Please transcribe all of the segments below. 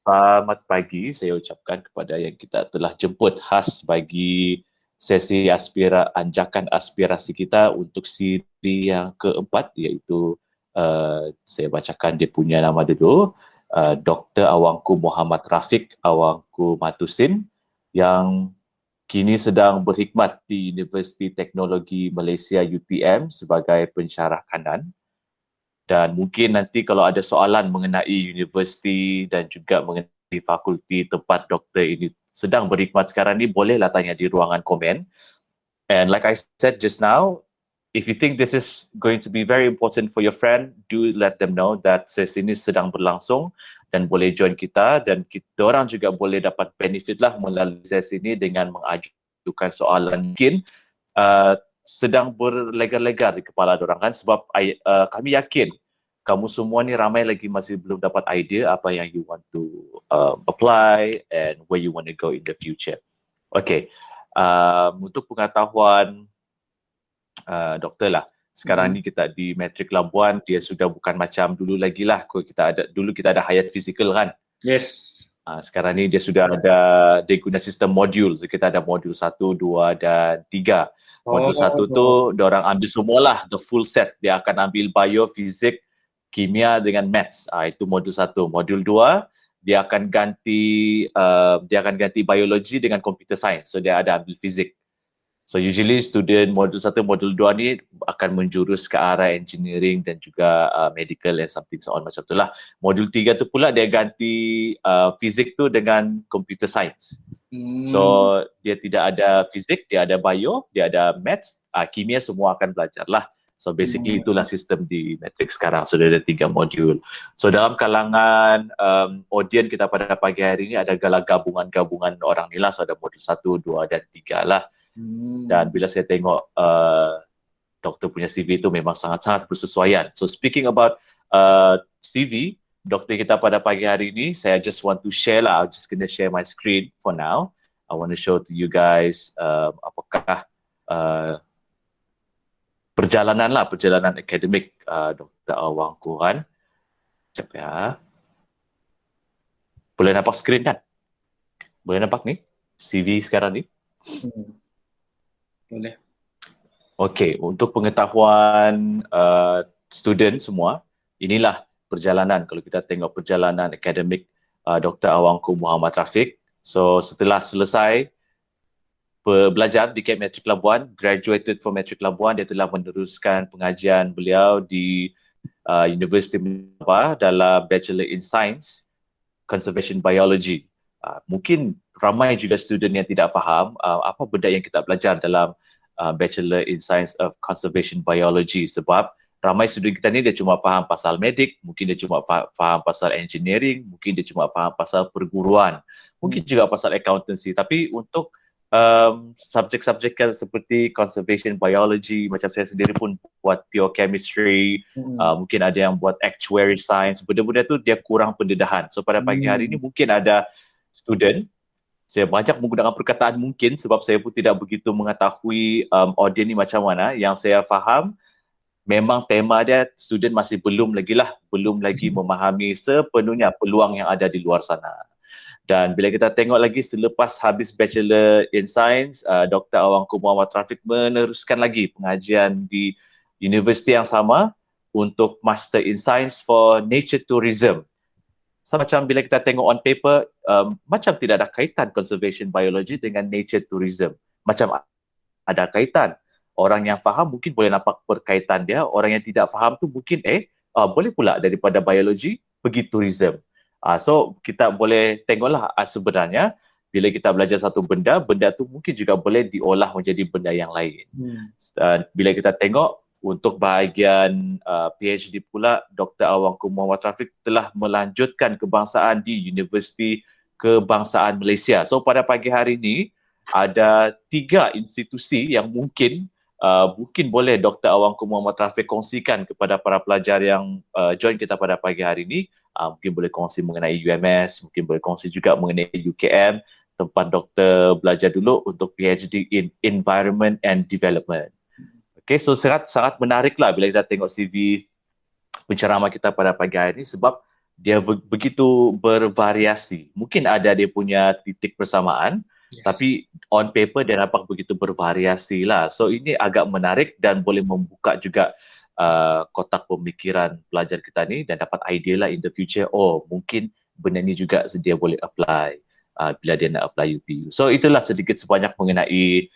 Selamat pagi saya ucapkan kepada yang kita telah jemput khas bagi sesi anjakan aspirasi kita untuk siri yang keempat, iaitu saya bacakan dia punya nama dulu, Dr. Awangku Muhammad Rafiq Awangku Matusin, yang kini sedang berkhidmat di Universiti Teknologi Malaysia UTM sebagai pensyarah kanan. Dan mungkin nanti kalau ada soalan mengenai universiti dan juga mengenai fakulti tempat doktor ini sedang berkhidmat sekarang ni, bolehlah tanya di ruangan komen. And like I said just now, if you think this is going to be very important for your friend, do let them know that sesi ini sedang berlangsung dan boleh join kita, dan kita orang juga boleh dapat benefit lah melalui sesi ini dengan mengajukan soalan mungkin sedang berlegar-legar di kepala diorang kan, sebab kami yakin kamu semua ni ramai lagi masih belum dapat idea apa yang you want to apply and where you want to go in the future. Okay, untuk pengetahuan doktor lah, sekarang ni kita di Matric Labuan, dia sudah bukan macam dulu lagi lah. Dulu kita ada Hayat Physical kan. Yes. Sekarang ni dia sudah ada, dia guna sistem modul. So, kita ada modul 1, 2 dan 3. Modul 1 tu diorang ambil semualah, the full set. Dia akan ambil bio, fizik, kimia dengan maths. Itu modul 1. Modul 2 dia akan ganti biologi dengan computer science. So dia ada ambil fizik. So usually student modul 1, modul 2 ni akan menjurus ke arah engineering dan juga medical and something so on macam tu lah. Modul 3 tu pula dia ganti fizik tu dengan computer science. So dia tidak ada fizik, dia ada bio, dia ada maths, kimia semua akan belajar lah. So basically itulah sistem di Matric sekarang. So dia ada 3 modul. So dalam kalangan audien kita pada pagi hari ini ada gabungan-gabungan orang ni lah. So ada modul 1, 2 dan 3 lah. Dan bila saya tengok doktor punya CV tu memang sangat-sangat bersesuaian. So speaking about CV, doktor kita pada pagi hari ini, saya just want to share lah. I'm just gonna share my screen for now. I want to show to you guys apakah perjalanan akademik Dr. Awangku kan. Sekejap ya. Boleh nampak skrin kan? Boleh nampak ni? CV sekarang ni? Boleh. Okey, untuk pengetahuan student semua, inilah perjalanan. Kalau kita tengok perjalanan akademik Dr. Awangku Muhammad Rafiq. So setelah selesai belajar di Camp Matric Labuan, graduated from Matric Labuan, dia telah meneruskan pengajian beliau di Universiti Melaka dalam Bachelor in Science Conservation Biology. Mungkin ramai juga student yang tidak faham apa benda yang kita belajar dalam Bachelor in Science of Conservation Biology, sebab ramai student kita ni dia cuma faham pasal medik, mungkin dia cuma faham pasal engineering, mungkin dia cuma faham pasal perguruan, mungkin juga pasal accountancy. Tapi untuk subjek-subjek seperti conservation biology, macam saya sendiri pun buat pure chemistry, mungkin ada yang buat actuary science, benda-benda tu dia kurang pendedahan. So pada pagi hari ini mungkin ada student, saya banyak menggunakan perkataan mungkin sebab saya pun tidak begitu mengetahui audien ni macam mana. Yang saya faham memang tema dia student masih belum lagi memahami sepenuhnya peluang yang ada di luar sana. Dan bila kita tengok lagi selepas habis Bachelor in Science, Dr. Awangku Muhammad Rafiq meneruskan lagi pengajian di universiti yang sama untuk Master in Science for Nature Tourism. So, macam bila kita tengok on paper, macam tidak ada kaitan conservation biology dengan nature tourism. Macam ada kaitan. Orang yang faham mungkin boleh nampak perkaitan dia, orang yang tidak faham tu mungkin boleh pula daripada biology pergi tourism. So kita boleh tengoklah sebenarnya bila kita belajar satu benda tu mungkin juga boleh diolah menjadi benda yang lain. Bila kita tengok untuk bahagian PhD pula, Dr. Awangku Muhammad Rafiq telah melanjutkan kebangsaan di Universiti Kebangsaan Malaysia. So pada pagi hari ini ada 3 institusi yang mungkin boleh Dr. Awangku Muhammad Rafiq kongsikan kepada para pelajar yang join kita pada pagi hari ini. Mungkin boleh kongsi mengenai UMS, mungkin boleh kongsi juga mengenai UKM, tempat doktor belajar dulu untuk PhD in Environment and Development. Okay, so sangat menariklah bila kita tengok CV penceramah kita pada pagi hari ini, sebab dia begitu bervariasi. Mungkin ada dia punya titik persamaan, Yes. tapi on paper dia nampak begitu bervariasi lah. So ini agak menarik dan boleh membuka juga kotak pemikiran pelajar kita ni dan dapat idea lah in the future. Oh, mungkin benda ni juga dia boleh apply bila dia nak apply UPU. So itulah sedikit sebanyak mengenai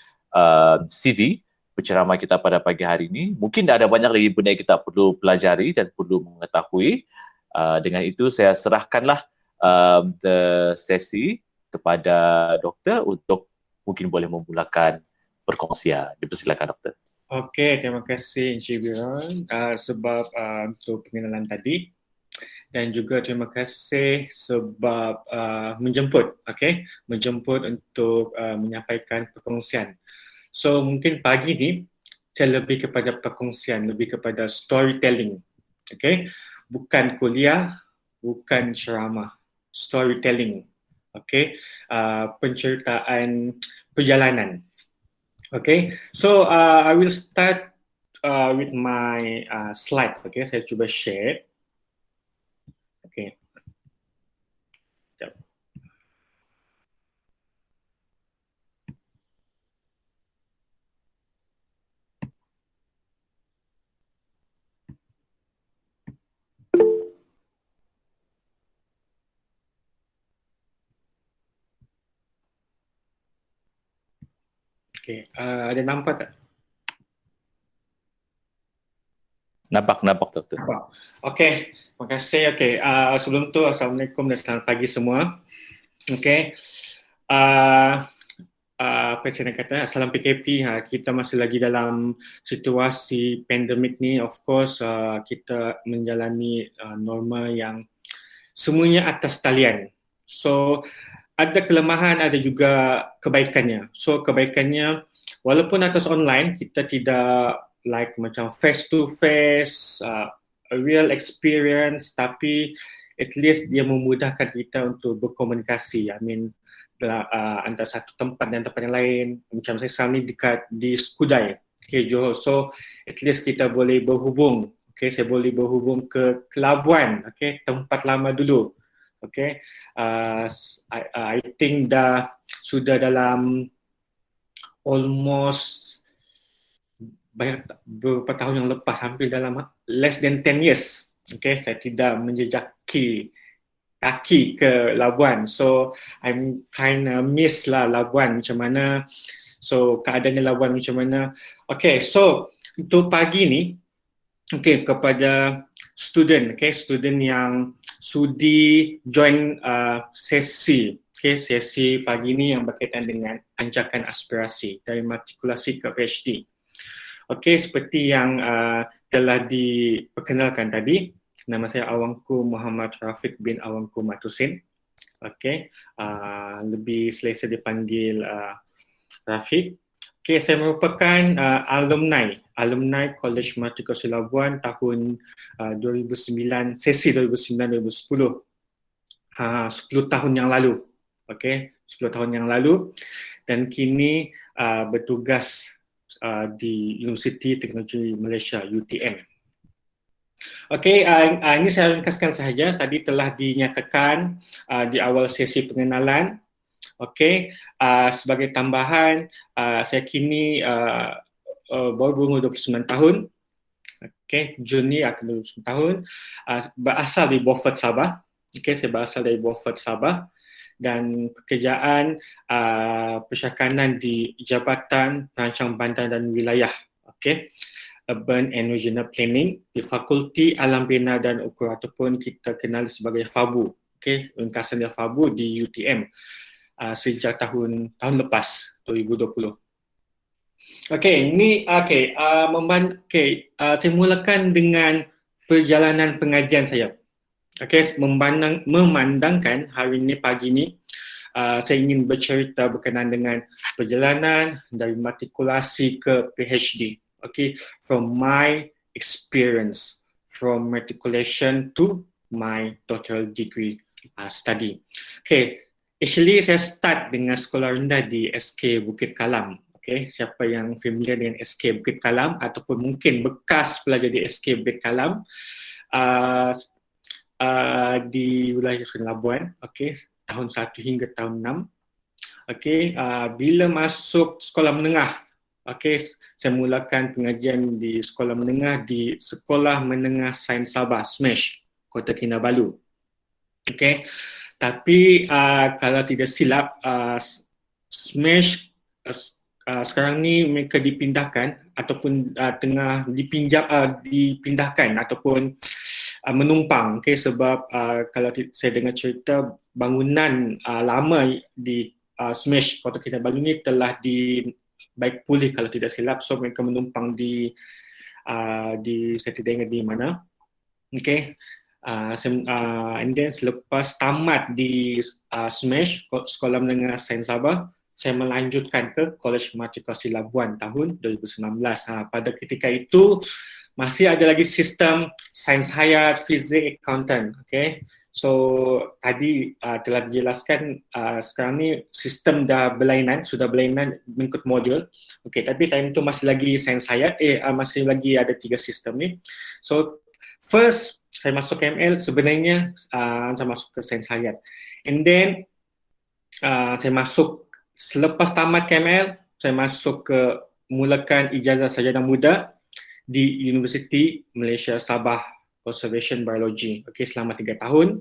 CV penceramah kita pada pagi hari ini. Mungkin ada banyak lagi benda yang kita perlu pelajari dan perlu mengetahui. Dengan itu saya serahkanlah the sesi kepada doktor untuk mungkin boleh memulakan perkongsian. Dipersilakan doktor. Okey, terima kasih Encik Biron sebab untuk pengenalan tadi dan juga terima kasih sebab menjemput, menjemput untuk menyampaikan perkongsian. So mungkin pagi ni saya lebih kepada perkongsian, lebih kepada storytelling, okey, bukan kuliah, bukan ceramah, storytelling, okey, penceritaan perjalanan. Okay, so I will start with my slide. Okay, saya cuba share. Okay, sekejap. Okay, ada nampak tak? Nampak doktor. Okay, terima kasih. Okay, sebelum tu Assalamualaikum dan selamat pagi semua. Okay, apa saya nak kata, salam PKP. Kita masih lagi dalam situasi pandemik ni. Of course, kita menjalani norma yang semuanya atas talian. So, ada kelemahan, ada juga kebaikannya. So, kebaikannya, walaupun atas online, kita tidak like macam face to face, a real experience, tapi at least dia memudahkan kita untuk berkomunikasi. I mean, antara satu tempat dan tempat yang lain. Macam saya sekarang ni dekat di Skudai, okay, Johor. So, at least kita boleh berhubung. Okay, saya boleh berhubung ke Labuan, okay, tempat lama dulu. Okay, I think dah sudah dalam almost banyak beberapa tahun yang lepas, hampir dalam less than 10 years. Okay, saya tidak menjejaki kaki ke Labuan. So, I'm kind of miss lah Labuan macam mana. So, keadaannya Labuan macam mana. Okay, so untuk pagi ni, okay, kepada student, okay, student yang sudi join sesi, okay, sesi pagi ni yang berkaitan dengan anjakan aspirasi dari matrikulasi ke PhD. Okay, seperti yang telah diperkenalkan tadi, nama saya Awangku Muhammad Rafiq bin Awangku Matusin. Okay, lebih selesa dipanggil Rafiq. Okay, saya merupakan alumni College Matrikulasi Labuan tahun 2009, sesi 2009-2010. 10 tahun yang lalu. Okay, 10 tahun yang lalu. Dan kini bertugas di Universiti Teknologi Malaysia, UTM. Okay, ini saya ringkaskan sahaja. Tadi telah dinyatakan di awal sesi pengenalan. Okay, sebagai tambahan, saya kini baru berumur 29 tahun. Okay, Juni akan 29 tahun. Berasal dari Beaufort, Sabah. Okay, saya berasal dari Beaufort, Sabah. Dan pekerjaan persyakanan di Jabatan Perancang Bandar dan Wilayah. Okay, Urban and Regional Planning di Fakulti Alam Bina dan Ukur ataupun kita kenal sebagai FABU. Okay, ringkasan dia FABU di UTM. Sejak tahun lepas 2020. Okey, ini saya mulakan dengan perjalanan pengajian saya. Okey, memandangkan hari ini pagi ini saya ingin bercerita berkenaan dengan perjalanan dari matrikulasi ke PhD. Okey, from my experience from matriculation to my doctoral degree study. Okey, actually, saya start dengan sekolah rendah di SK Bukit Kalam. Okay, siapa yang familiar dengan SK Bukit Kalam ataupun mungkin bekas pelajar di SK Bukit Kalam, di wilayah Sukan Labuan, okey, tahun 1 hingga tahun 6. Okey, bila masuk sekolah menengah, okey, saya mulakan pengajian di sekolah menengah di Sekolah Menengah Sains Sabah, SMASH, Kota Kinabalu. Okey, tapi kalau tidak silap, SMASH sekarang ni mereka dipindahkan ataupun tengah dipindahkan ataupun menumpang, okay, sebab kalau saya dengar cerita bangunan lama di SMASH Kota Kinabalu ni telah baik pulih kalau tidak silap, so mereka menumpang di saya tidak ingat di mana, okay. And then selepas tamat di SMASH Sekolah Menengah Sains Sabah, saya melanjutkan ke Kolej Matrikulasi Labuan tahun 2019. Pada ketika itu masih ada lagi sistem sains hayat, fizik, accountant, okay. So tadi telah dijelaskan, sekarang ni sistem dah berlainan, sudah berlainan mengikut modul, okay. Tapi time tu masih lagi sains hayat, masih lagi ada 3 sistem ni. So first saya masuk ke ML, sebenarnya saya masuk ke sains hayat, and then saya masuk selepas tamat KML, saya masuk ke mulakan ijazah sarjana muda di Universiti Malaysia Sabah Conservation Biology, okay, selama 3 tahun.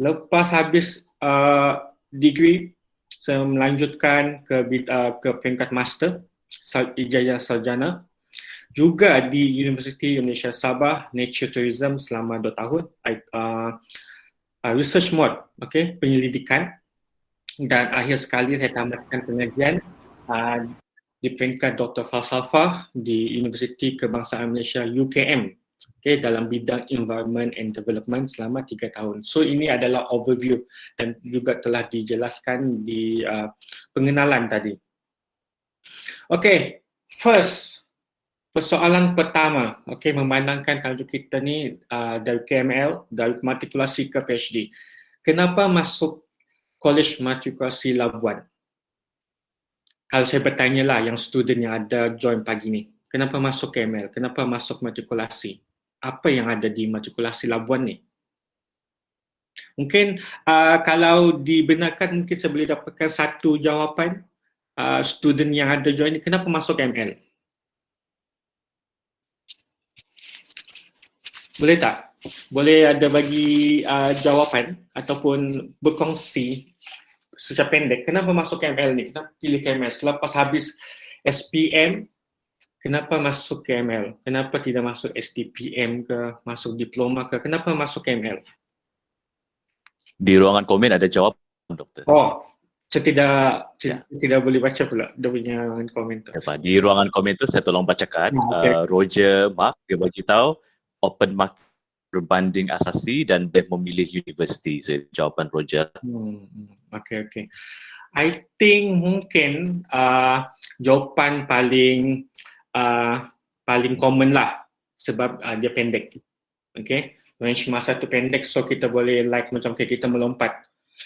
Lepas habis degree, saya melanjutkan ke peringkat master, ijazah sarjana, juga di Universiti Malaysia Sabah Nature Tourism selama 2 tahun, research mode, okay, penyelidikan, dan akhir sekali saya tamatkan pengajian di peringkat Dr. Falsafah di Universiti Kebangsaan Malaysia UKM, okay, dalam bidang Environment and Development selama 3 tahun. So ini adalah overview dan juga telah dijelaskan di pengenalan tadi. Okay, first, persoalan pertama, okay, memandangkan tajuk kita ni dari KML, dari matrikulasi ke PhD. Kenapa masuk Kolej Matrikulasi Labuan? Kalau saya bertanya lah yang student yang ada join pagi ni, kenapa masuk KML? Kenapa masuk matrikulasi? Apa yang ada di matrikulasi Labuan ni? Mungkin kalau dibenarkan, mungkin saya boleh dapatkan satu jawapan student yang ada join ni, kenapa masuk KML? Boleh tak? Boleh ada bagi jawapan ataupun berkongsi secara pendek, kenapa masuk KML ni? Kenapa pilih KML? Selepas habis SPM, kenapa masuk KML? Kenapa tidak masuk STPM ke, masuk diploma ke? Kenapa masuk KML? Di ruangan komen ada jawab, Doktor. Oh, saya tidak boleh baca pula dia punya komen tu. Di ruangan komen tu saya tolong bacakan. Okay. Roger Mark dia bagi tahu open market berbanding asasi dan boleh memilih universiti. So jawapan Roger. Okay. I think mungkin jawapan paling common lah, sebab dia pendek. Okay, range masa tu pendek, so kita boleh macam kita melompat.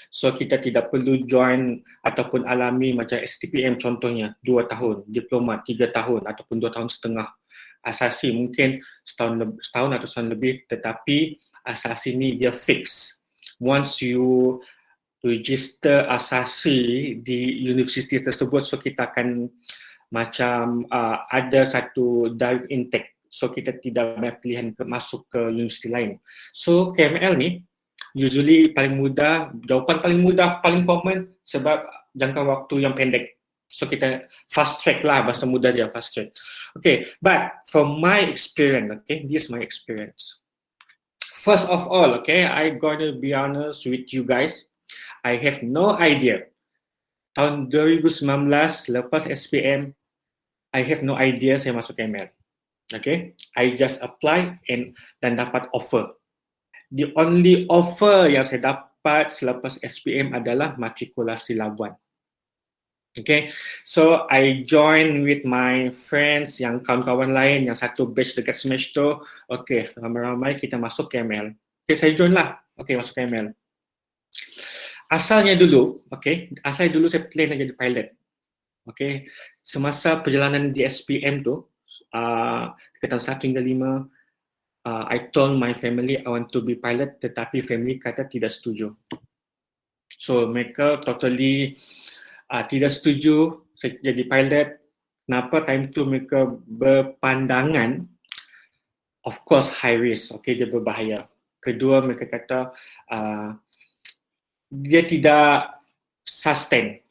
So kita tidak perlu join ataupun alami macam STPM contohnya 2 tahun, diploma 3 tahun ataupun 2 tahun setengah. Asasi mungkin setahun atau setahun lebih, tetapi asasi ni dia fix. Once you register asasi di universiti tersebut, so kita akan macam ada satu direct intake, so kita tidak ada pilihan masuk ke universiti lain. So KML ni usually paling mudah, jawapan paling mudah, paling common sebab jangka waktu yang pendek. So kita fast track lah, bahasa mudah dia fast track. Okay, but from my experience, okay, this is my experience. First of all, okay, I gotta be honest with you guys, I have no idea. Tahun 2019 lepas SPM, I have no idea saya masuk KML. Okay, I just apply dan dapat offer. The only offer yang saya dapat selepas SPM adalah matrikulasi Labuan. Okay, so I join with my friends, yang kawan-kawan lain, yang satu batch dekat SMASH tu. Okay, ramai-ramai kita masuk KML. Okay, saya join lah. Okay, masuk KML. Asalnya dulu saya plan nak jadi pilot. Okay, semasa perjalanan di SPM tu, tingkatan 1 hingga 5, I told my family I want to be pilot, tetapi family kata tidak setuju. So mereka totally tidak setuju saya jadi pilot. Kenapa? Time tu mereka berpandangan, of course high risk, okay, dia berbahaya. Kedua, mereka kata dia tidak sustain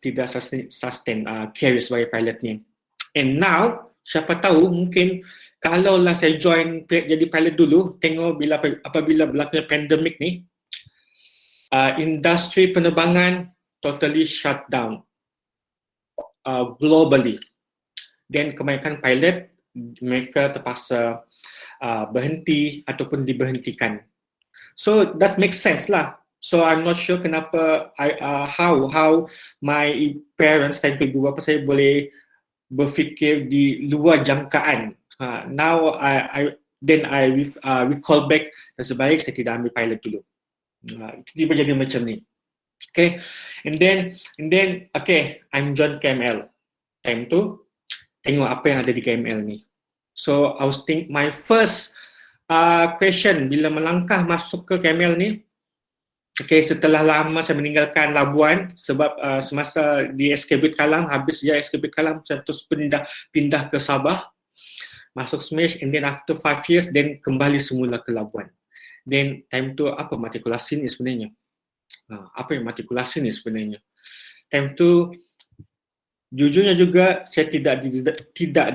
career sebagai pilot ni. And now, siapa tahu mungkin kalaulah saya join jadi pilot dulu, tengok apabila berlakunya pandemik ni, industri penerbangan totally shut down globally. Dan kebanyakan pilot mereka terpaksa berhenti ataupun diberhentikan. So that makes sense lah. So I'm not sure kenapa how my parents time tu apa saya boleh berfikir di luar jangkaan. Now I recall back, sebaik saya tidak ambil pilot dulu. Tiba jadi macam ni. Okay, and then okay, I'm join KML. Time tu tengok apa yang ada di KML ni. So I was think my first question bila melangkah masuk ke KML ni, okay, setelah lama saya meninggalkan Labuan sebab semasa di SK Bukit Kalam, habis je SK Bukit Kalam, saya terus pindah ke Sabah, masuk Smash, and then after 5 years, then kembali semula ke Labuan. Then time tu apa matrikulasi ni sebenarnya? Apa yang matrikulasi ni sebenarnya? Time tu jujurnya juga saya tidak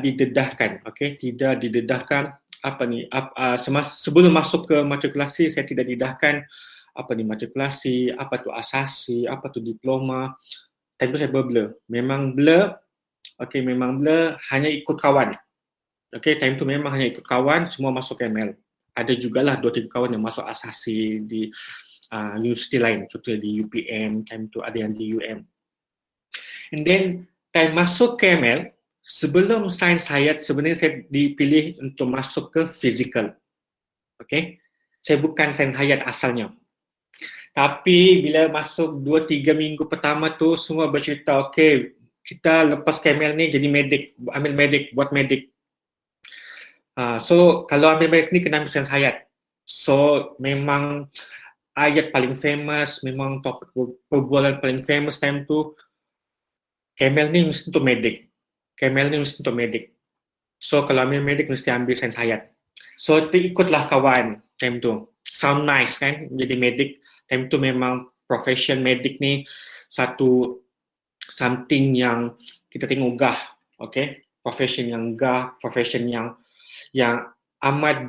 didedahkan, okay? Tidak didedahkan apa ni? Sebelum masuk ke matrikulasi saya tidak didedahkan apa ni matrikulasi, apa tu asasi, apa tu diploma. Time tu saya blur. Memang blur. Okay, memang blur, hanya ikut kawan. Okay, time tu memang hanya ikut kawan, semua masuk ML. Ada jugalah 2-3 kawan yang masuk asasi di universiti lain, contohnya di UPM, time tu ada yang di UM. And then time masuk ke ML, sebelum sains hayat sebenarnya saya dipilih untuk masuk ke physical. Okay, saya bukan sains hayat asalnya. Tapi bila masuk 2-3 minggu pertama tu semua bercerita, okay, kita lepas KML ni jadi medik, ambil medik, buat medik. So kalau ambil medik ni kena ambil sains hayat. So memang ayat paling famous, memang topik perbualan paling famous time tu, KML ni mesti untuk medik. KML ni mesti untuk medik. So kalau ambil medik mesti ambil sains hayat. So ikutlah kawan time tu. Sound nice kan, jadi medik. Time tu memang profession medik ni satu something yang kita tengok gah, okay? Profession yang gah, profession yang amat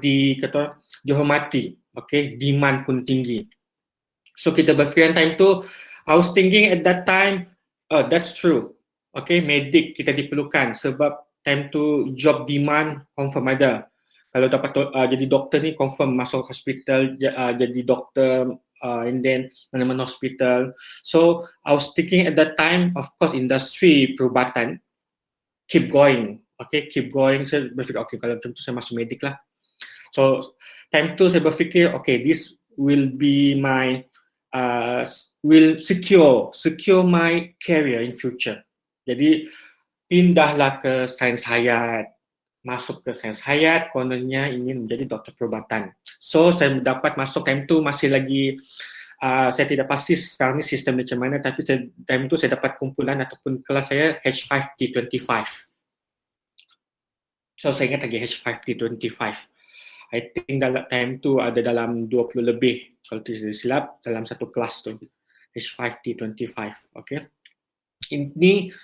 dihormati, okay? Demand pun tinggi. So kita berfikir time tu, I was thinking at that time, that's true, okay? Medik kita diperlukan sebab time tu job demand confirm ada. Kalau dapat jadi doktor ni confirm masuk hospital, jadi doktor, and then mana-mana hospital. So I was thinking at that time, of course industri perubatan keep going, okay, keep going. Saya berfikir okay, kalau tentu saya masuk medik lah. So time tu saya berfikir okay, this will be my will secure my career in future. Jadi pindahlah ke sains hayat, masuk ke sains hayat, kononnya ingin menjadi doktor perubatan. So saya dapat masuk time tu masih lagi saya tidak pasti sekarang ni sistem macam mana, tapi time tu saya dapat kumpulan ataupun kelas saya H5T25. So saya ingat lagi H5T25. I think dalam time tu ada dalam 20 lebih kalau tidak silap dalam satu kelas tu H5T25. Okay. Ini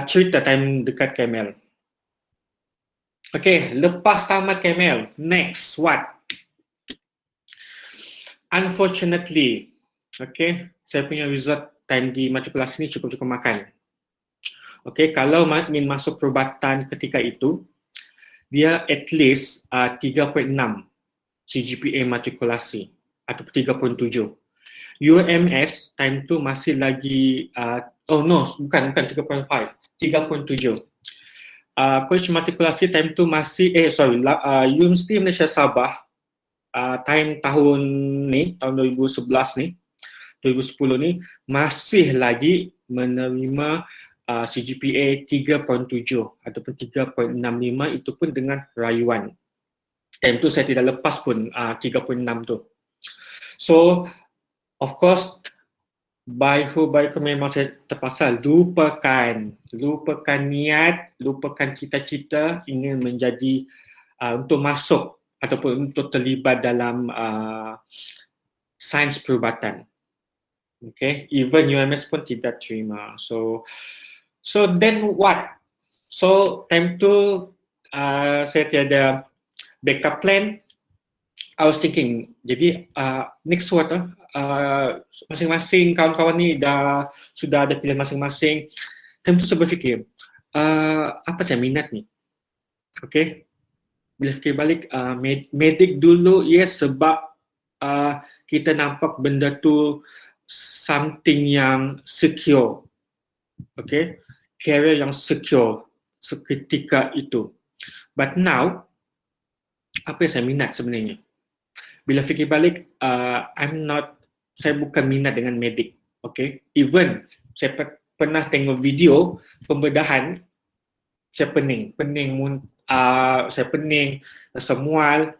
cerita time dekat KML. Okay, lepas tamat KML, next what? Unfortunately, okay, saya punya result time di matrikulasi ni cukup makan. Okay, kalau ingin masuk perubatan ketika itu, dia at least 3.6 CGPA matrikulasi atau 3.7. UMS time tu masih lagi, bukan 3.5, 3.7. Coach matrikulasi time tu masih Universiti Malaysia Sabah tahun ni, tahun 2011 ni, 2010 ni masih lagi menerima CGPA 3.7 ataupun 3.65, itu pun dengan rayuan. Time tu saya tidak lepas pun 36 tu. So, of course, by memang saya terpaksa lupakan niat, lupakan cita-cita ingin menjadi untuk masuk ataupun untuk terlibat dalam sains perubatan. Okay, even UMS pun tidak terima. So then what? So time tu saya tiada backup plan. I was thinking, jadi next what? Masing-masing kawan-kawan ni sudah ada pilihan masing-masing. Time tu saya berfikir, apa saya minat ni? Okay, bila fikir balik, medik dulu, yes, sebab kita nampak benda tu something yang secure. Okay, career yang secure seketika itu. But now, apa yang saya minat sebenarnya? Bila fikir balik, saya bukan minat dengan medik. Okay, even saya pernah tengok video pembedahan, saya pening, saya pening, semual.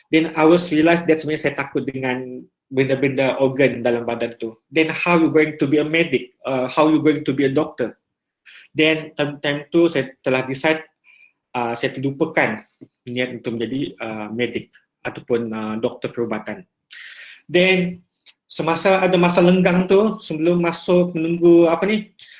Then I was realize that sebenarnya saya takut dengan benda-benda organ dalam badan tu. Then how you going to be a medic? How you going to be a doctor? Then time tu saya telah decide saya lupakan niat untuk menjadi medik ataupun doktor perubatan. Then semasa ada masa lenggang tu, sebelum masuk menunggu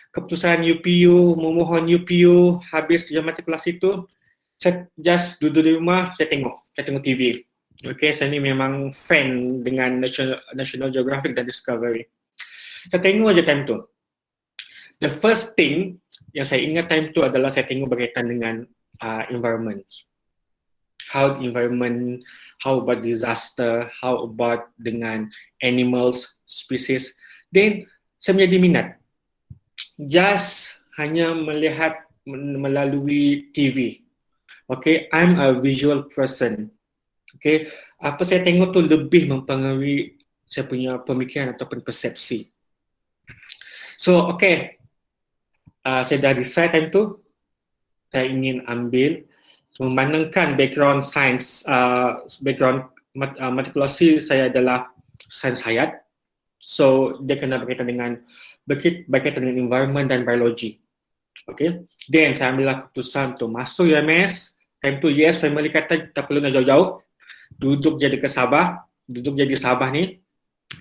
keputusan UPU, memohon UPU, habis jam matrikulasi tu, saya just duduk di rumah, saya tengok TV. Okay, saya ni memang fan dengan National Geographic dan Discovery. Saya tengok aja time tu. The first thing yang saya ingat time tu adalah saya tengok berkaitan dengan environment. How about disaster, how about dengan animals, species. Then saya menjadi minat. Just hanya melihat melalui TV. Okay, I'm a visual person. Okay, apa saya tengok tu lebih mempengaruhi saya punya pemikiran ataupun persepsi. So, okay, saya dah decide time tu, saya ingin ambil, memandangkan background sains, background matrikulasi saya adalah sains hayat. So, dia kena berkaitan dengan environment dan biologi. Okay, then saya ambil keputusan untuk masuk UMS. Time tu, yes, family kata tak perlu nak jauh-jauh. Duduk jadi Sabah ni,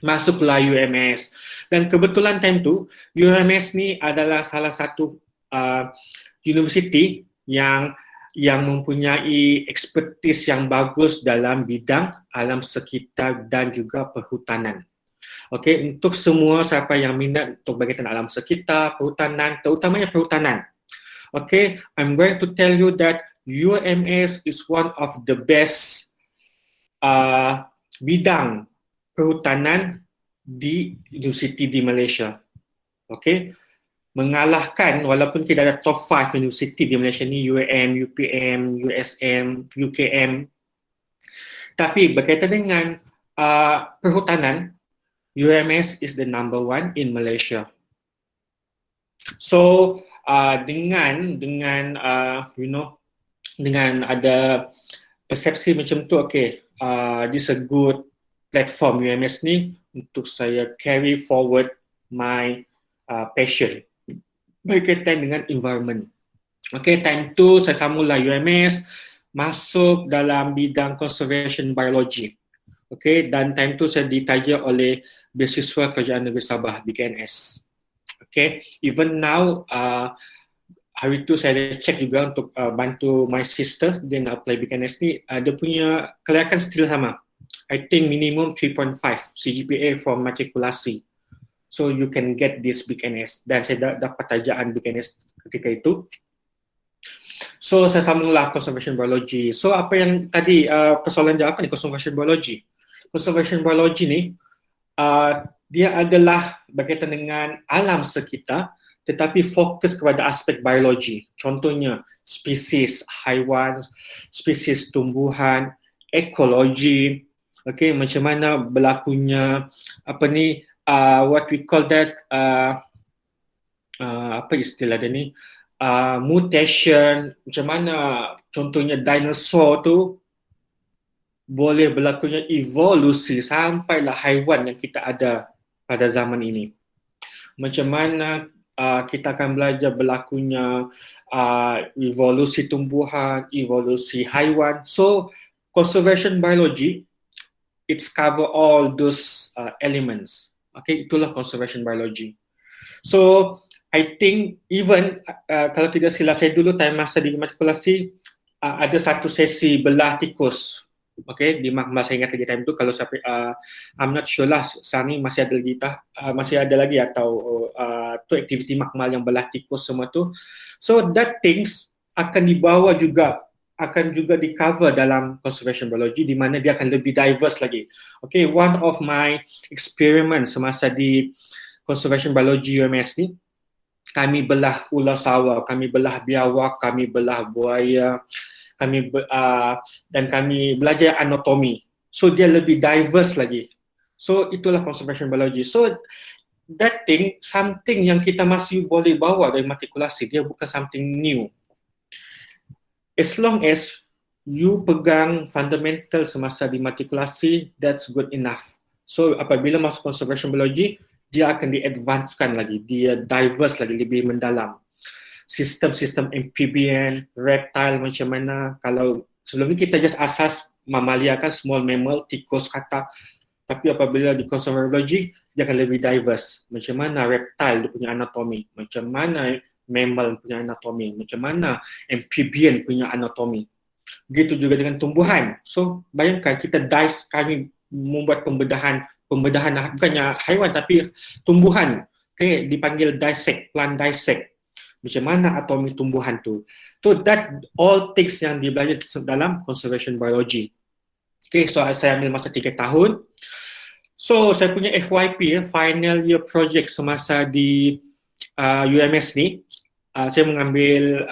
masuklah UMS. Dan kebetulan time tu, UMS ni adalah salah satu universiti yang mempunyai expertise yang bagus dalam bidang alam sekitar dan juga perhutanan. Okay, untuk semua siapa yang minat untuk berkaitan alam sekitar, perhutanan, terutamanya perhutanan. Okay, I'm going to tell you that UMS is one of the best bidang perhutanan di universiti di Malaysia. Okay, mengalahkan, walaupun tidak ada top 5 universiti di Malaysia ni, UAM, UPM, USM, UKM, tapi berkaitan dengan perhutanan, UMS is the number 1 in Malaysia. So dengan ada persepsi macam tu, okay, this a good platform UMS ni untuk saya carry forward my passion berkaitan dengan environment. Okay, time tu saya sambunglah UMS, masuk dalam bidang conservation biology. Okay, dan time tu saya ditaja oleh beasiswa Kerajaan Negeri Sabah, BKNS. Okay, even now, hari tu saya check juga untuk bantu my sister, dia nak apply BKNS ni, dia punya kelayakan still sama. I think minimum 3.5 CGPA for matrikulasi. So you can get this BKNS. Dan saya dapat tajaan BKNS ketika itu. So saya sambunglah conservation biology. So apa yang tadi persoalan dia apa ni conservation biology? Conservation biology ni dia adalah berkaitan dengan alam sekitar tetapi fokus kepada aspek biologi. Contohnya spesies haiwan, spesies tumbuhan, ekologi. Okay, macam mana berlakunya what we call that apa istilah dia ni, mutation, macam mana contohnya dinosaur tu boleh berlakunya evolusi sampailah haiwan yang kita ada pada zaman ini. Macam mana kita akan belajar berlakunya evolusi tumbuhan, evolusi haiwan. So, conservation biology, it's cover all those elements. Okay, itulah conservation biology. So, I think even kalau tidak silap saya dulu time masa di matrikulasi ada satu sesi belah tikus. Okay, di makmal saya ingat lagi time tu kalau sampai I'm not sure lah sekarang ni masih ada lagi masih ada lagi atau tu aktiviti makmal yang belah tikus semua tu. So that things akan dibawa juga akan juga di cover dalam conservation biology di mana dia akan lebih diverse lagi. Okay, one of my experiments semasa di conservation biology UMS ni, kami belah ular sawah, kami belah biawak, kami belah buaya, dan kami belajar anatomi. So dia lebih diverse lagi. So itulah conservation biology. So that thing, something yang kita masih boleh bawa dari matrikulasi, dia bukan something new. As long as you pegang fundamental semasa di matrikulasi, that's good enough. So apabila masuk conservation biology, dia akan di-advancekan lagi, dia diverse lagi, lebih mendalam. Sistem-sistem amphibian, reptile macam mana. Kalau sebelum ni kita just asas mamalia kan, small mammal, tikus, katak. Tapi apabila di conservation biology, dia akan lebih diverse. Macam mana reptile dia punya anatomi, macam mana mammal punya anatomi, macam mana amphibian punya anatomi. Begitu juga dengan tumbuhan. So bayangkan kita kami membuat pembedahan bukannya haiwan tapi tumbuhan. Okay, dipanggil dissect, plant dissect. Macam mana atomi tumbuhan tu. So that all things yang dibelajar dalam conservation biology. Okay, so saya ambil masa 3 tahun. So saya punya FYP, final year project semasa di UMS ni, saya mengambil,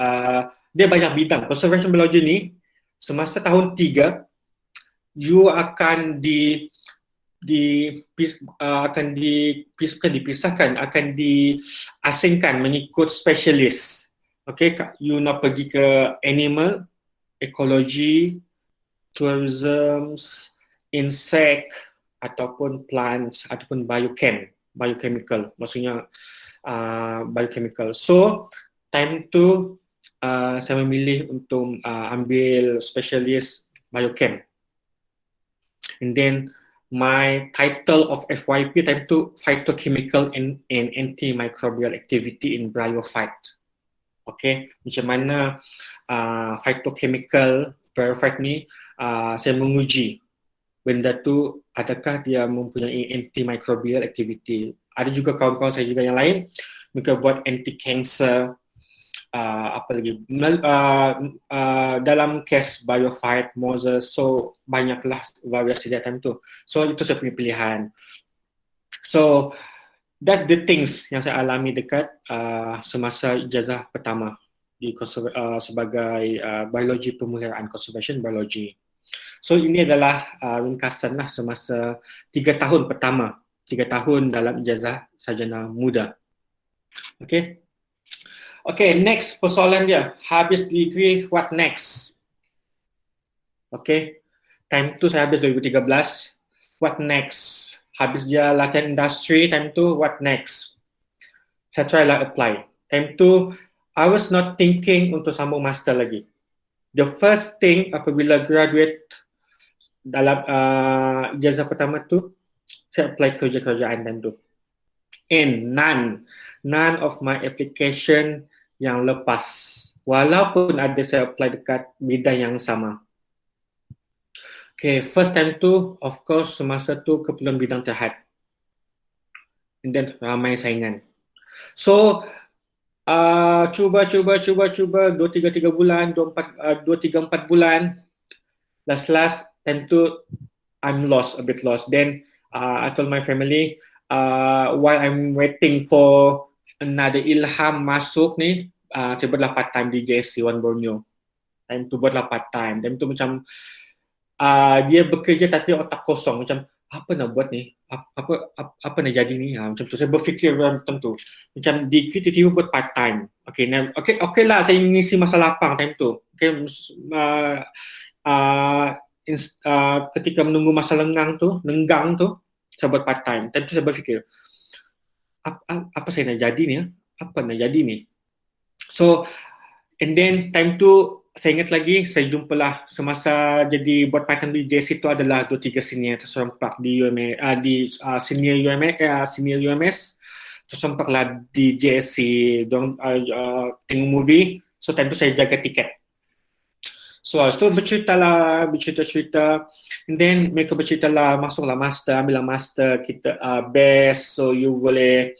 dia banyak bidang. Conservation biology ni, semasa tahun 3, you akan dipisahkan, akan diasingkan mengikut spesialis. Okay, you nak pergi ke animal, ecology, tourism, insect, ataupun plants, ataupun biochemical, maksudnya biochemical. So, time tu saya memilih untuk ambil spesialis biochem. And then, my title of FYP time tu phytochemical and antimicrobial activity in bryophyte. Okay, macam mana phytochemical bryophyte ni saya menguji benda tu adakah dia mempunyai antimicrobial activity. Ada juga kawan-kawan saya juga yang lain mereka buat anti-cancer, apa lagi dalam case biophyte, Moses, so banyaklah variasi dia time tu. So itu saya punya pilihan. So that the things yang saya alami dekat semasa ijazah pertama di sebagai biologi pemuliharaan, conservation biology. So ini adalah ringkasan lah semasa 3 tahun pertama, 3 tahun dalam ijazah sarjana muda. Okay. Okay, next persoalan dia. Habis degree, what next? Okay, time tu saya habis 2013. What next? Habis dia latihan industri, time tu what next? Saya try lah apply. Time tu, I was not thinking untuk sambung master lagi. The first thing apabila graduate dalam ijazah pertama tu, saya apply kerja-kerjaan time tu. And none of my application yang lepas. Walaupun ada saya apply dekat bidang yang sama. Okay, first time tu, of course, semasa tu keperluan bidang terhad. And then ramai saingan. So, cuba 2-3 bulan, 2-3-4 bulan. Last time tu, I'm a bit lost. Then, I told my family, while I'm waiting for another ilham masuk ni, saya buatlah part time di JSC One Borneo. Time tu buatlah part time. Time tu macam dia bekerja tapi otak kosong, macam apa nak buat ni? Apa nak jadi ni? Macam tu saya berfikir macam tu. Macam di tiba-tiba buat part time. Okay lah, saya mengisi masa lapang time tu. Okay, ketika menunggu masa lenggang tu, saya buat part time. Time tu saya berfikir, apa saya nak jadi ni? Apa nak jadi ni? So, and then time tu saya ingat lagi, saya jumpalah semasa jadi buat part-time di JSC itu adalah 2-3 senior terserempak di UMS, senior UMS, tersempaklah di JSC, tengok movie. So time tu saya jaga tiket. So bercerita-cerita, and then mereka berceritalah, masuklah master, ambillah master, kita best, so you boleh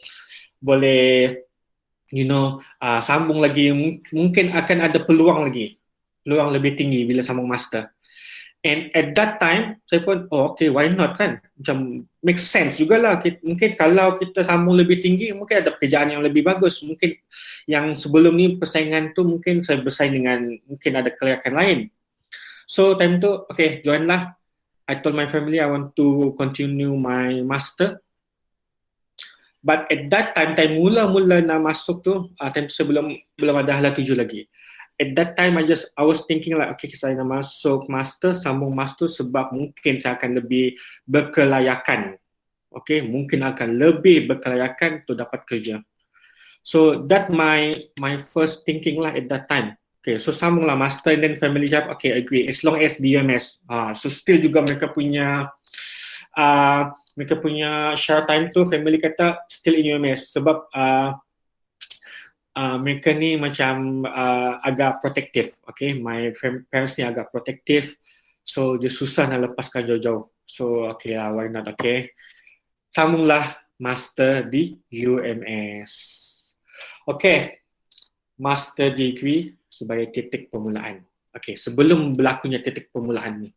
sambung lagi, mungkin akan ada peluang lebih tinggi bila sambung master. And at that time, saya pun, okay, why not kan? Macam make sense jugalah. Mungkin kalau kita sambung lebih tinggi, mungkin ada pekerjaan yang lebih bagus. Mungkin yang sebelum ni persaingan tu mungkin saya bersaing dengan, mungkin ada kelayakan lain. So time tu, okay, join lah. I told my family I want to continue my master. But at that time mula-mula nak masuk tu, time tu saya belum ada hala tuju lagi. At that time I was thinking like, okay, saya nak masuk master, sambung master sebab mungkin saya akan lebih berkelayakan. Okay, mungkin akan lebih berkelayakan untuk dapat kerja. So that my first thinking lah at that time. Okay, so sambunglah master, and then family jawab, okay, agree, as long as DMS. So still juga mereka punya share time tu, family kata still in UMS sebab mereka ni macam agak protektif. Okay, my parents ni agak protektif, so dia susah nak lepaskan jauh-jauh. So okay lah, why not? Okay, sambunglah master di UMS. Okay, master degree sebagai titik permulaan. Okay, sebelum berlakunya titik permulaan ni,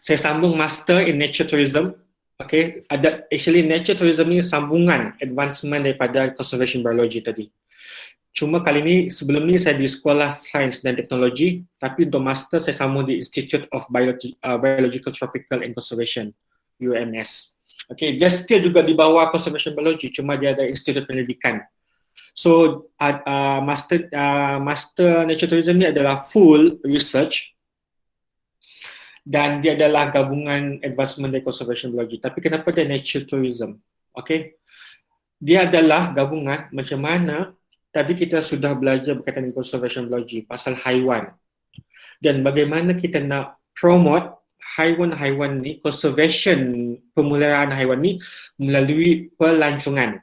saya sambung master in nature tourism. Okay, actually nature tourism ni sambungan advancement daripada conservation biology tadi. Cuma kali ni, sebelum ni saya di Sekolah Sains dan Teknologi, tapi untuk master saya sambung di Institute of Biological Tropical and Conservation, UMS. Okay, dia still juga di bawah conservation biology, cuma dia ada institut pendidikan. So master nature tourism ni adalah full research dan dia adalah gabungan advancement dan conservation biology. Tapi kenapa dia nature tourism? Okay, dia adalah gabungan macam mana tadi kita sudah belajar berkaitan dengan conservation biology pasal haiwan, dan bagaimana kita nak promote haiwan-haiwan ni, conservation pemeliharaan haiwan ni melalui pelancongan.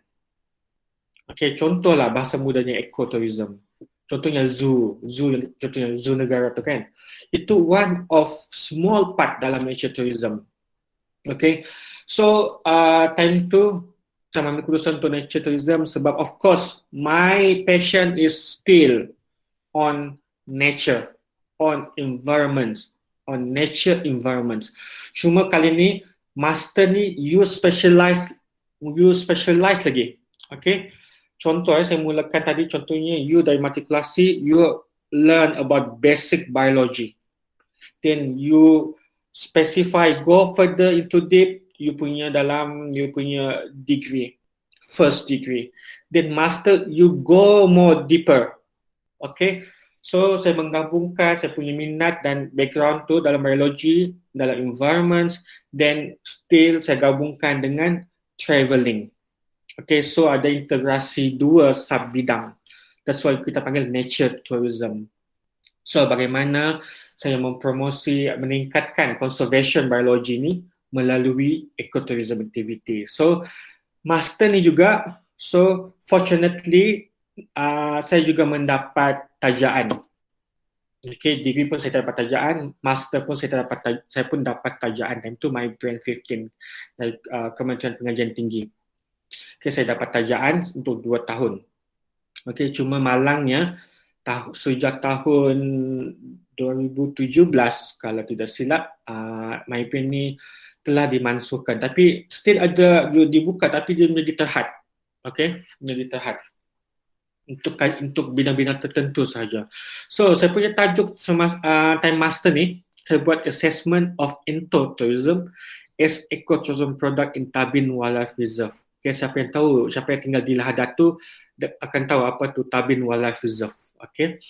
Okay, contohlah bahasa mudahnya ekotourism. Contohnya zoo negara tu kan. Itu one of small part dalam nature tourism. Okay, so time tu saya ambil keputusan untuk nature tourism sebab of course my passion is still on nature, on environments, on nature environments. Cuma kali ni master ni you specialize lagi. Okay, contoh saya mulakan tadi, contohnya you dari matrikulasi, you learn about basic biology, then you specify, go further into deep, you punya degree, first degree, then master you go more deeper. Okay, so saya menggabungkan saya punya minat dan background tu dalam biology, dalam environments, then still saya gabungkan dengan travelling. Okay, so ada integrasi dua sub bidang. That's why kita panggil nature tourism. So bagaimana saya mempromosi, meningkatkan conservation biology ni melalui ecotourism activity. So master ni juga, so fortunately saya juga mendapat tajaan. Okay, degree pun saya dapat tajaan, master pun saya pun dapat tajaan. Time tu my brand 15 dari Kementerian Pengajian Tinggi. Okay, saya dapat tajaan untuk 2 tahun. Okay, cuma malangnya sejak tahun 2017 kalau tidak silap, my brand ni telah dimansuhkan. Tapi still ada dibuka, tapi dia menjadi terhad. Okay, menjadi terhad untuk bidang-bidang tertentu sahaja. So saya punya tajuk time master ni, saya buat assessment of ecotourism as ecotourism product in Tabin Wildlife Reserve. Okay, siapa yang tinggal di Lahad Datu akan tahu apa tu Tabin Wildlife Reserve. Okay,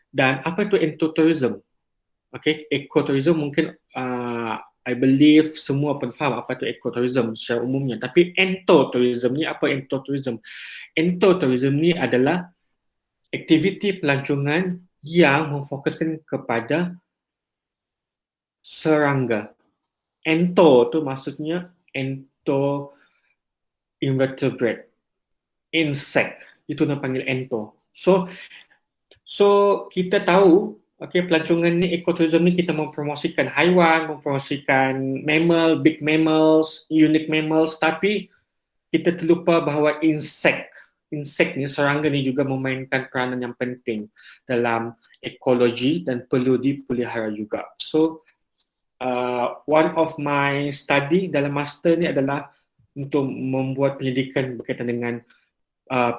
dan apa itu ecotourism? Okay, ecotourism mungkin I believe semua pun faham apa itu ecotourism secara umumnya. Tapi entotourism ni apa entotourism? Entotourism ni adalah aktiviti pelancongan yang memfokuskan kepada serangga. Ento tu maksudnya ento invertebrate, insect. Itu nak panggil ento. So kita tahu, okay, pelancongan ni, ekotourism ni kita mempromosikan haiwan, mempromosikan mammal, big mammals, unique mammals, tapi kita terlupa bahawa insect ni, serangga ni juga memainkan peranan yang penting dalam ekologi dan perlu dipelihara juga. So one of my study dalam master ni adalah untuk membuat penyelidikan berkaitan dengan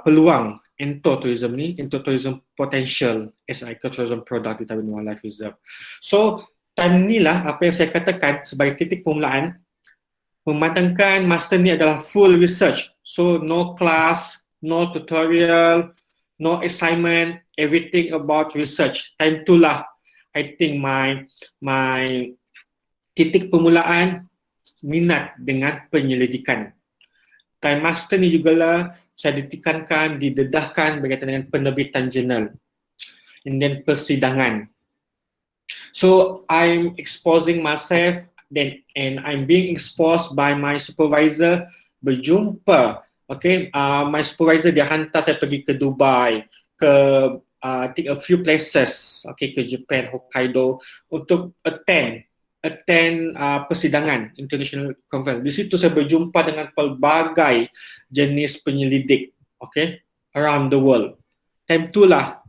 peluang entotourism ni, entotourism potential as an ecotourism product di Taman Wildlife Reserve. So, time ni lah apa yang saya katakan sebagai titik permulaan, mematangkan master ni adalah full research. So, no class, no tutorial, no assignment, everything about research. Time tu lah, I think my titik permulaan minat dengan penyelidikan. Time master ni jugalah saya ditekankan, didedahkan berkaitan dengan penerbitan jurnal and then persidangan. So I'm exposing myself and I'm being exposed by my supervisor, berjumpa. Okay, my supervisor dia hantar saya pergi ke Dubai, ke take a few places, okay, ke Japan, Hokkaido untuk attend persidangan international conference. Di situ saya berjumpa dengan pelbagai jenis penyelidik, okay, around the world. Time itulah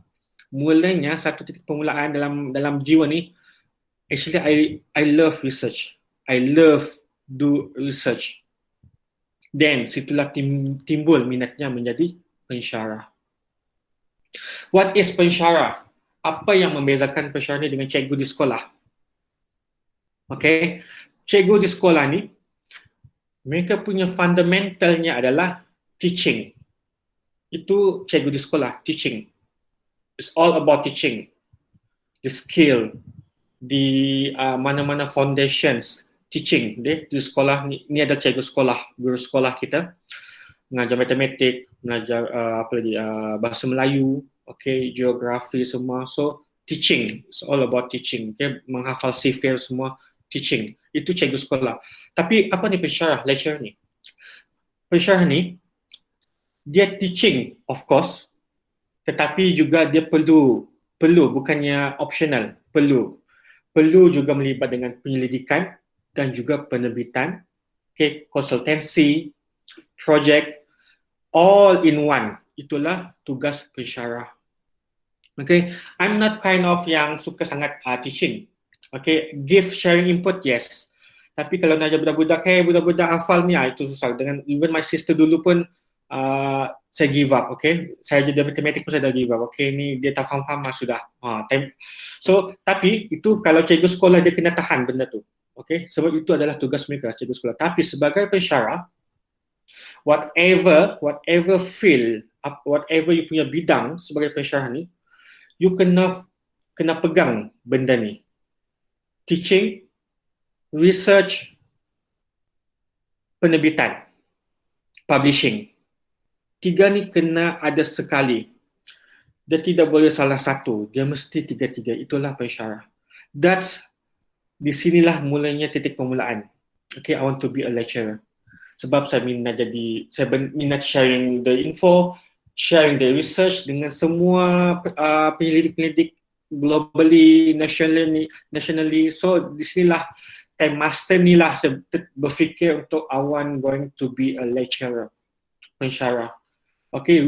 mulanya satu titik permulaan dalam jiwa ni. Actually, I love research. I love do research. Then situlah timbul minatnya menjadi pensyarah. What is pensyarah? Apa yang membezakan pensyarah ni dengan cikgu di sekolah? Okay, cikgu di sekolah ni, mereka punya fundamentalnya adalah teaching. Itu cikgu di sekolah, teaching. It's all about teaching. The skill, di mana-mana foundations, teaching. Di sekolah ni ada cikgu sekolah, guru sekolah kita, mengajar matematik, mengajar bahasa Melayu, okay, geografi semua. So teaching, it's all about teaching. Okay, menghafal sifir semua. Teaching, itu cikgu sekolah. Tapi apa ni pensyarah, lecturer ni? Pensyarah ni, dia teaching of course, tetapi juga dia perlu bukannya optional, perlu juga melibat dengan penyelidikan dan juga penerbitan, okay, konsultansi, project, all in one. Itulah tugas pensyarah. Okay, I'm not kind of yang suka sangat teaching. Okay, give sharing input, yes. Tapi kalau nak ajar budak-budak, budak-budak hafal ni, itu susah. Dengan even my sister dulu pun, saya give up, okay. Saya jadi matematik pun saya dah give up, okay. Ni dia tak faham-faham sudah. So, tapi itu kalau cikgu sekolah dia kena tahan benda tu. Okay, sebab itu adalah tugas mereka, cikgu sekolah. Tapi sebagai pensyarah, whatever field, whatever you punya bidang sebagai pensyarah ni, you kena pegang benda ni. Teaching, research, penerbitan, publishing. Tiga ni kena ada sekali. Dia tidak boleh salah satu. Dia mesti tiga-tiga. Itulah pensyarah. Di sinilah mulanya titik permulaan. Okay, I want to be a lecturer. Sebab saya minat sharing the info, sharing the research dengan semua penyelidik-penyelidik globally, nationally. So di sinilah time master ni lah saya berfikir untuk I want going to be a lecturer, pensyarah. Okay,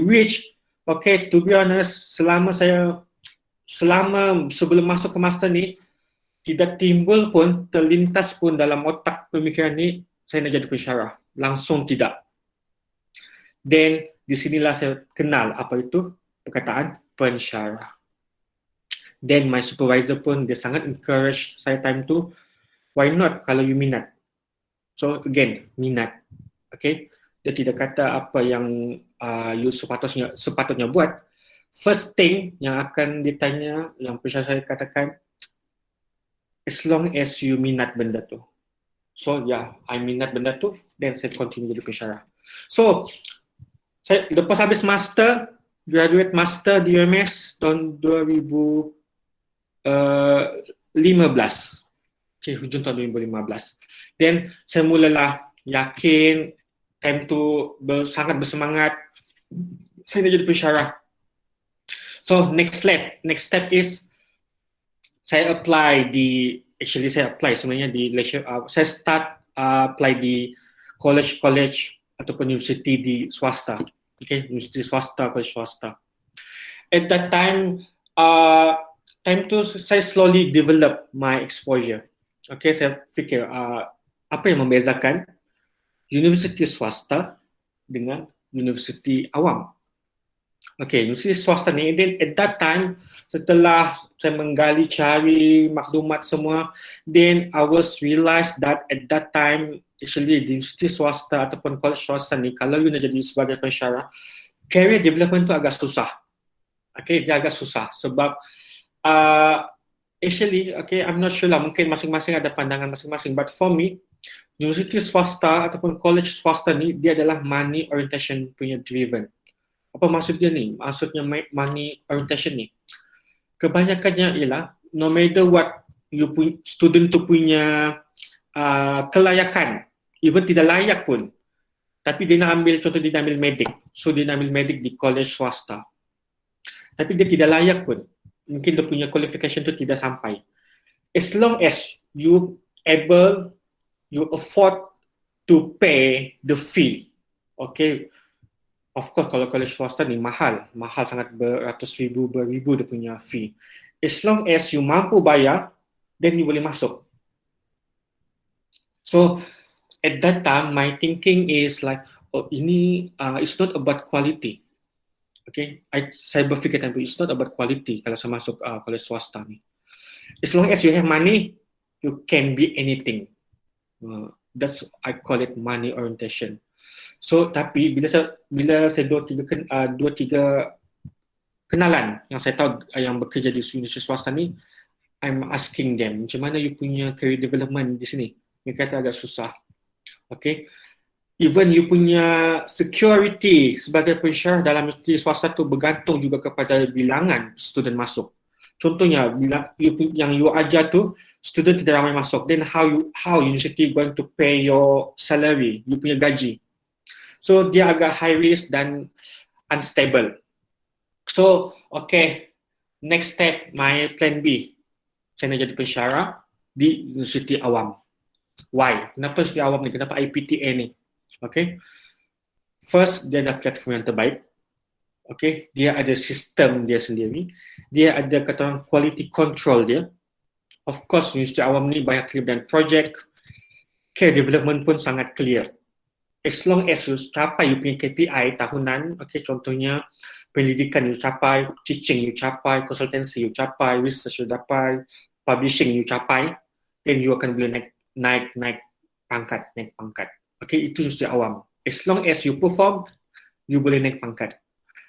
to be honest, sebelum masuk ke master ni, tidak timbul pun, terlintas pun dalam otak pemikiran ni, saya nak jadi pensyarah. Langsung tidak. Then, di sinilah saya kenal apa itu perkataan pensyarah. Then my supervisor pun dia sangat encourage saya time tu, why not kalau you minat. So again, minat. Okay, dia tidak kata apa yang you sepatutnya buat. First thing yang akan ditanya, yang pensyarah saya katakan, as long as you minat benda tu. So yeah, I minat benda tu, then saya continue jadi pensyarah. So saya lepas habis master, graduate master di UMS tahun 2015. Okay, hujung tahun 2015. Then saya mulalah yakin, time tu sangat bersemangat, saya nak jadi pensyarah. So next step is saya apply sebenarnya di saya start apply di college ataupun universiti di swasta. Okay, universiti swasta, college swasta. At that time tu saya slowly develop my exposure. Okay, saya fikir apa yang membezakan universiti swasta dengan universiti awam. Okay, universiti swasta ni, then at that time, setelah saya menggali, cari maklumat semua, then I was realized that at that time, actually di universiti swasta ataupun college swasta ni, kalau you nak jadi sebagai pensyarah, career development tu agak susah. Okay, dia agak susah sebab actually, okay, I'm not sure lah, mungkin masing-masing ada pandangan masing-masing, but for me, universiti swasta ataupun college swasta ni, dia adalah money orientation punya driven. Apa maksud dia ni? Maksudnya money orientation ni, kebanyakannya ialah no matter what student tu punya kelayakan, even tidak layak pun, tapi dia nak ambil, contoh dia nak ambil medik, so dia nak ambil medik di college swasta, tapi dia tidak layak pun, mungkin dia punya qualification tu tidak sampai, as long as you afford to pay the fee, okay. Of course, kalau college swasta ni mahal sangat, beratus ribu, beribu dia punya fee. As long as you mampu bayar, then you boleh masuk. So, at that time, my thinking is like, oh, ini it's not about quality. Okay, saya berfikir tentang it's not about quality kalau saya masuk college swasta ni. As long as you have money, you can be anything. That's I call it money orientation. So tapi bila saya dua tiga kenalan yang saya tahu yang bekerja di universiti swasta ni, I'm asking them, macam mana you punya career development di sini? Mereka kata agak susah. Okay, even you punya security sebagai pensyarah dalam universiti swasta tu bergantung juga kepada bilangan student masuk. Contohnya bila yang you ajar tu student tidak ramai masuk, then how university going to pay your salary, you punya gaji. So dia agak high risk dan unstable. So okay, next step, my plan B, saya nak jadi pensyarah di universiti awam. Why? Kenapa universiti awam ni? Kenapa IPTA ni? Okay, first dia ada platform yang terbaik. Okay, dia ada sistem dia sendiri. Dia ada kata quality control dia. Of course, universiti awam ni banyak clear dan project. Care development pun sangat clear. As long as you capai you punya KPI tahunan, okay, contohnya pendidikan you capai, teaching you capai, consultancy you capai, research you capai, publishing you capai, then you akan boleh naik pangkat. Okay, itu universiti awam. As long as you perform, you boleh naik pangkat.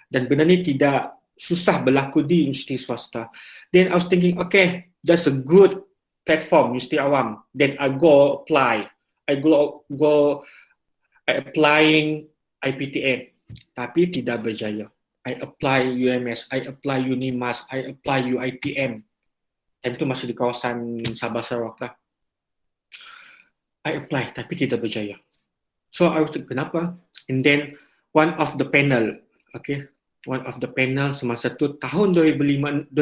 Dan benda ni tidak susah berlaku di universiti swasta. Then I was thinking, okay, that's a good platform, universiti awam. Then I go apply. I applying IPTA, tapi tidak berjaya. I apply UMS, I apply Unimas, I apply UITM. Time itu masih di kawasan Sabah Sarawak lah. I apply, tapi tidak berjaya. So I was thinking, kenapa? And then one of the panel semasa tu tahun 2016.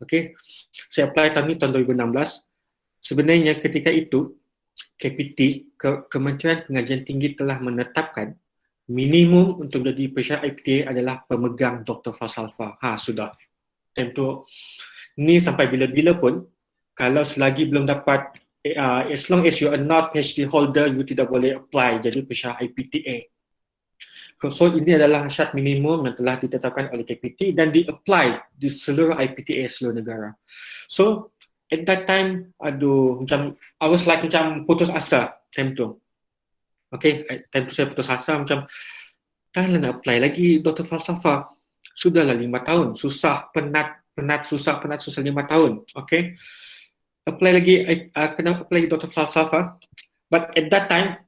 Okay, saya apply tahun 2016. Sebenarnya ketika itu KPT, Kementerian Pengajian Tinggi telah menetapkan minimum untuk jadi pensyarah IPTA adalah pemegang Dr. Falsafah. Sudah. Tentu ni sampai bila-bila pun, kalau selagi belum dapat, as long as you are not PhD holder, you tidak boleh apply jadi pensyarah IPTA. So ini adalah syarat minimum yang telah ditetapkan oleh KPT dan di-apply di seluruh IPTA seluruh negara. So at that time, macam I was like macam putus asa time tu. Okay, time tu saya putus asa macam takkanlah nak apply lagi Dr. Falsafah. Sudahlah 5 tahun, susah, penat, susah 5 tahun. Okay. apply lagi, kena apply lagi Dr. Falsafah. But at that time,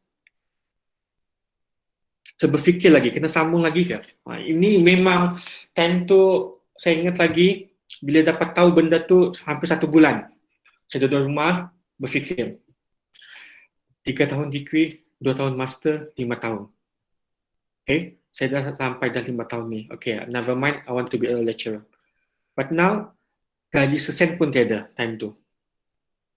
saya berfikir lagi, kena sambung lagi ke? Ini memang time tu, saya ingat lagi, bila dapat tahu benda tu hampir 1 bulan. Saya duduk rumah, berfikir. 3 tahun degree, 2 tahun master, 5 tahun. Okay, saya dah sampai dah 5 tahun ni. Okay, never mind, I want to be a lecturer. But now, gaji sesen pun tiada time tu.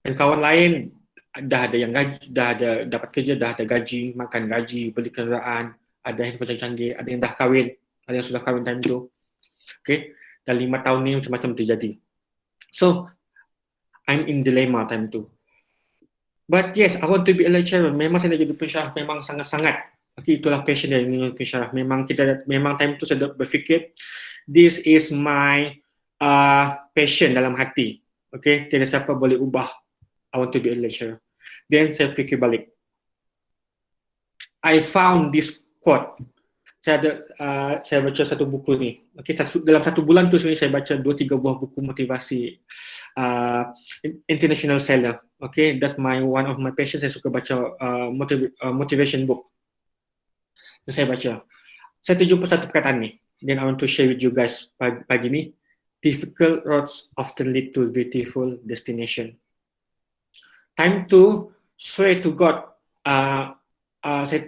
Dan kawan lain dah ada yang gaji, dah ada dapat kerja, dah ada gaji, makan gaji, beli kenderaan, ada handphone canggih, ada yang dah kahwin, ada yang sudah kahwin time tu. Okay, dah 5 tahun ni macam-macam terjadi. So, I'm in dilemma time tu. But yes, I want to be a lecturer. Memang saya nak jadi pensyarah, memang sangat-sangat. Okay, itulah passion dia, ini pensyarah. Memang time tu saya berfikir, this is my passion dalam hati. Okay, tiada siapa boleh ubah. I want to be a lecturer. Then saya fikir balik. I found this quote. Saya baca satu buku ni. Okay, dalam 1 bulan tu sebenarnya saya baca 2-3 buah buku motivasi international seller. Okay, that's one of my passion. Saya suka baca motivation book. Dan saya baca. Saya terjumpa satu perkataan ni. Then I want to share with you guys pagi ni. Difficult roads often lead to beautiful destination. Time tu, swear to God, saya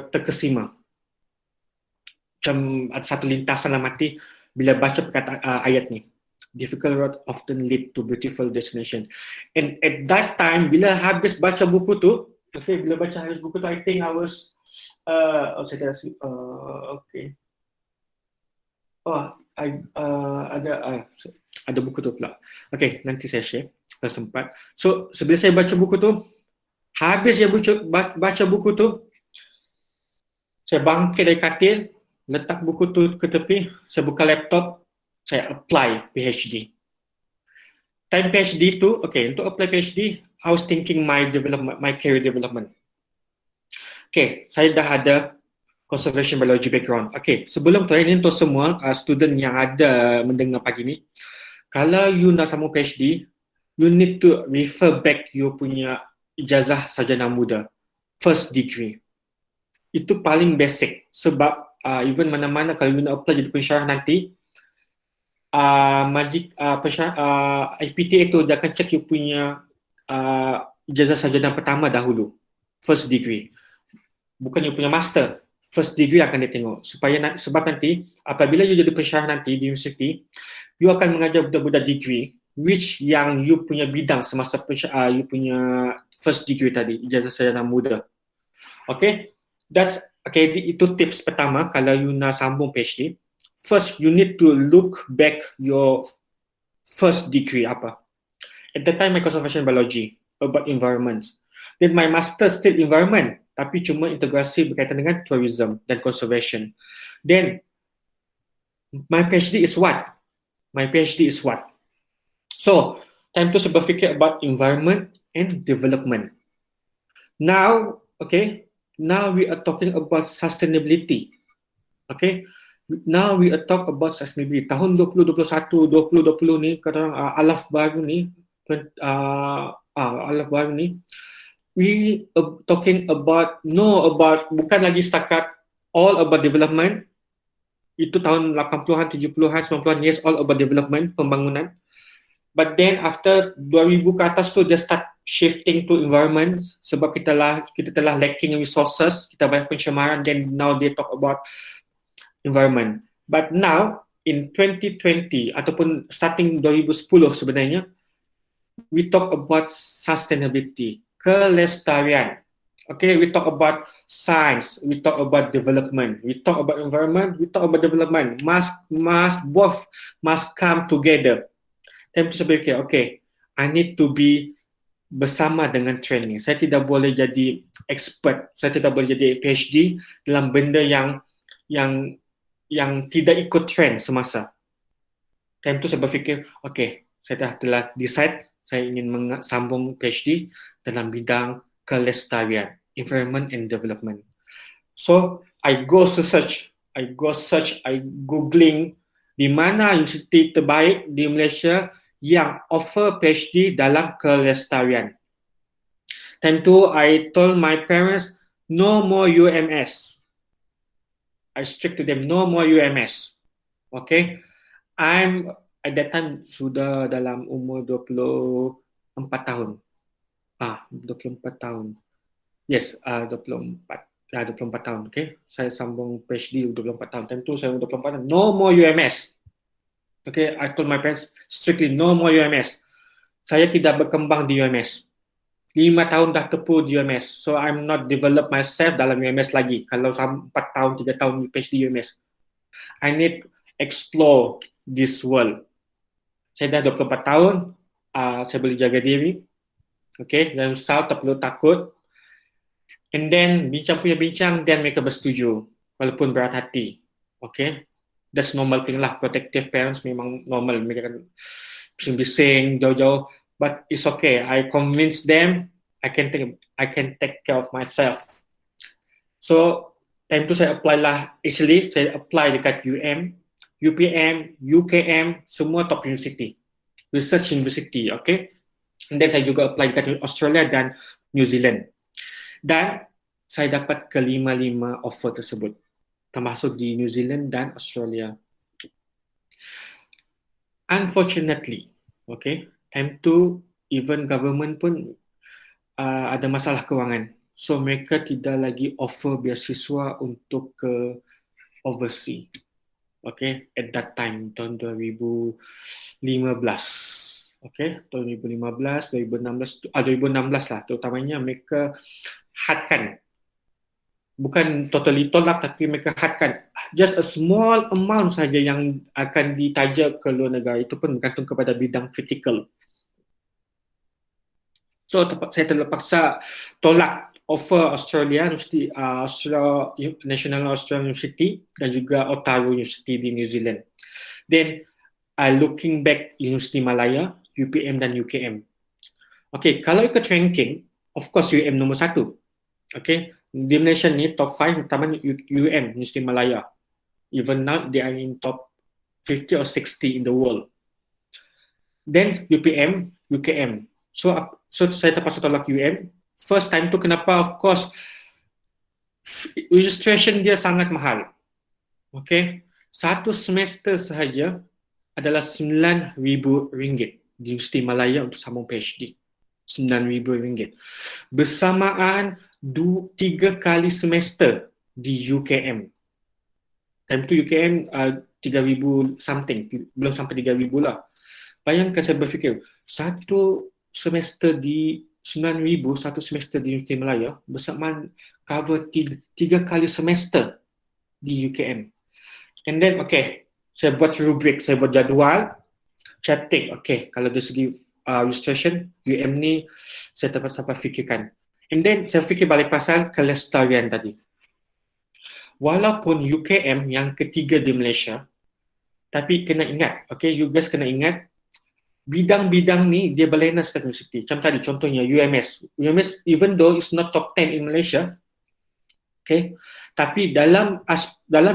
terkesima. Macam ada satu lintasan dalam hati bila baca perkataan ayat ni. Difficult road often lead to beautiful destination. And at that time, bila habis baca buku tu, okay, bila baca habis buku tu, I think I was, okay. Ada buku tu pula. Okay, nanti saya share kalau sempat. So, sebelum saya baca buku tu, habis saya baca buku tu, saya bangkit dari katil, letak buku tu ke tepi, saya buka laptop, saya apply PhD. Time PhD tu, okay, untuk apply PhD, I was thinking my career development. Okay, saya dah ada conservation biology background. Okay, sebelum tu, ini untuk semua student yang ada mendengar pagi ni, kalau you nak sambung PhD, you need to refer back you punya ijazah sarjana muda, first degree. Itu paling basic sebab even mana-mana kalau you nak apply jadi pensyarah nanti, IPTA itu dia akan check you punya ijazah sarjana pertama dahulu, first degree. Bukan you punya master, first degree akan dia tengok. Sebab nanti, apabila you jadi pensyarah nanti di universiti, you akan mengajar budak-budak degree, which yang you punya bidang semasa you punya first degree tadi, ijazah sarjana muda. Okay, itu tips pertama kalau you nak sambung PhD. First, you need to look back your first degree apa. At the time, my conservation biology about environments. Then my master still environment, tapi cuma integrasi berkaitan dengan tourism dan conservation. Then, my PhD is what? My PhD is what? So, time tu saya berfikir about environment and development. Now, okay, now we are talking about sustainability. Okay, now we are talk about sustainability. Tahun 2021, 2020 ni, kata orang alaf baru ni, we are talking about, bukan lagi setakat all about development. Itu tahun 80-an, 70-an, 90-an, yes, all about development, pembangunan. But then after 2000 ke atas tu, dia start shifting to environment sebab kita telah lacking resources, kita banyak pencemaran, then now they talk about environment. But now, in 2020, ataupun starting 2010 sebenarnya, we talk about sustainability, kelestarian. Okay, we talk about science, we talk about development, we talk about environment, we talk about development. Both must come together. Time tu saya fikir, okay, I need to be bersama dengan trend ni. Saya tidak boleh jadi expert, saya tidak boleh jadi PhD dalam benda yang tidak ikut trend semasa. Time tu saya berfikir, okay, saya telah decide saya ingin sambung PhD dalam bidang kelestarian, environment and development. So, I googling di mana universiti terbaik di Malaysia yang offer PhD dalam kelestarian. Tentu, I told my parents, no more UMS. I strict to them, no more UMS. Okay. I'm at that time sudah dalam umur 24 tahun. 24 tahun. Yes, 24. 24 tahun, okay. Saya sambung PhD 24 tahun. Tentu saya 24 tahun. No more UMS. Okay, I told my parents strictly no more UMS. Saya tidak berkembang di UMS. 5 tahun dah tepu di UMS. So I'm not develop myself dalam UMS lagi. Kalau 4 tahun, 3 tahun PhD UMS. I need explore this world. Saya dah 24 tahun, saya boleh jaga diri. Okay, dan usah tak perlu takut. And then, bincang punya bincang, then mereka bersetuju. Walaupun berat hati. Okay, that's normal thing lah. Protective parents memang normal. Mereka kan bising-bising, jauh-jauh. But it's okay. I convince them I can take care of myself. So time tu saya apply lah. Actually saya apply dekat UPM, UKM, semua top university, research university, okay. And then saya juga apply dekat Australia dan New Zealand. Dan saya dapat kelima-lima offer tersebut, termasuk di New Zealand dan Australia. Unfortunately, okay, time tu even government pun ada masalah kewangan. So mereka tidak lagi offer beasiswa untuk ke overseas. Okay, at that time tahun 2015. Okay, tahun 2015, 2016 lah terutamanya mereka hadkan. Bukan totally tolak, tapi mereka hadkan just a small amount saja yang akan ditajak ke luar negara. Itu pun bergantung kepada bidang kritikal. So saya terpaksa tolak offer Australia, National Australian University dan juga Otago University di New Zealand. Then looking back University Malaya, UPM dan UKM. Okay, kalau ikut ranking, of course UM nombor 1. Okay, di Malaysia ni top 5 utamanya University Malaya. Even now they are in top 50 or 60 in the world. Then UPM, UKM. So saya terpaksa tolak UM. First time tu kenapa? Of course registration dia sangat mahal. Okay, satu semester sahaja adalah RM9,000 di Universiti Malaya untuk sambung PhD. RM9,000. Bersamaan 3 kali semester di UKM. Time tu UKM 3,000 something, belum sampai 3,000 lah. Bayangkan saya berfikir, satu semester di 9,000, satu semester di Universiti Malaya bersamaan cover 3 kali semester di UKM. And then, okay, saya buat rubrik, saya buat jadual, saya take, okay, kalau dari segi registration, UM ni saya dapat fikirkan. And then, saya fikir balik pasal kelestarian tadi. Walaupun UKM yang ketiga di Malaysia, tapi kena ingat, okay, you guys kena ingat, bidang-bidang ni dia berlainan setiap universiti. Macam tadi, contohnya UMS. UMS, even though it's not top 10 in Malaysia, okay, tapi dalam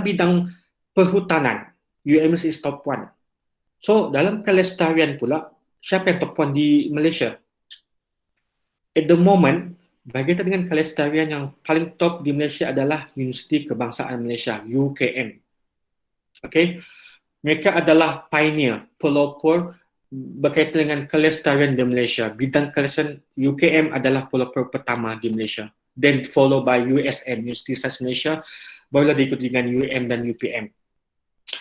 bidang perhutanan, UMS is top 1. So, dalam kelestarian pula, siapa yang top 1 di Malaysia? At the moment, berkaitan dengan kelestarian yang paling top di Malaysia adalah Universiti Kebangsaan Malaysia, UKM. Okay? Mereka adalah pioneer, pelopor berkaitan dengan kelestarian di Malaysia. Bidang kelestarian UKM adalah pelopor pertama di Malaysia. Then followed by USM, Universiti Sains Malaysia, barulah diikuti dengan UM dan UPM.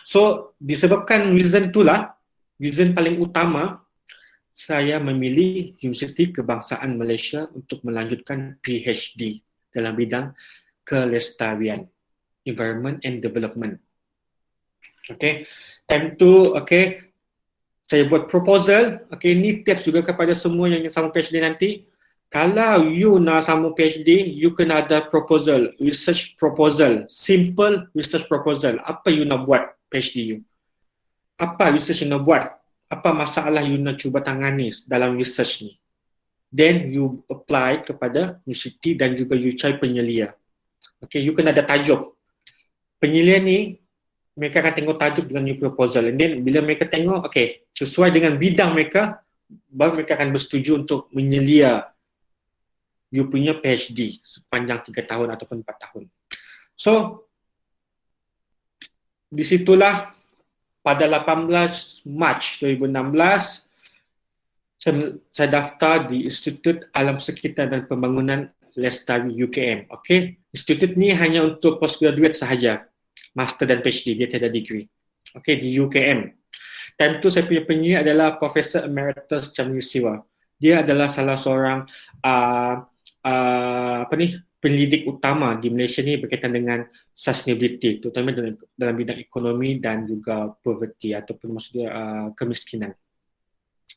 So, disebabkan reason itulah, reason paling utama, saya memilih Universiti Kebangsaan Malaysia untuk melanjutkan PhD dalam bidang kelestarian, environment and development. Okay, time tu, okay, saya buat proposal. Okay, ni tips juga kepada semua yang sambung PhD nanti. Kalau you nak sambung PhD, you kena ada proposal, research proposal, simple research proposal. Apa you nak buat PhD you? Apa research you nak buat? Apa masalah you nak cuba tangani dalam research ni? Then you apply kepada universiti dan juga you cari penyelia. Okay, you kena ada tajuk. Penyelia ni mereka akan tengok tajuk dengan new proposal. And then bila mereka tengok, okay, sesuai dengan bidang mereka, baru mereka akan bersetuju untuk menyelia you punya PhD sepanjang 3 tahun ataupun 4 tahun. So, disitulah pada 18 Mac 2016, saya daftar di Institut Alam Sekitar dan Pembangunan Lestari UKM. Okay? Institut ni hanya untuk postgraduate sahaja. Master dan PhD, dia tiada degree. Okay, di UKM. Time tu saya punya penyiar adalah Profesor Emeritus Chamyu Siwa. Dia adalah salah seorang penyelidik utama di Malaysia ni berkaitan dengan sustainability, terutama dalam bidang ekonomi dan juga poverty ataupun maksudnya kemiskinan.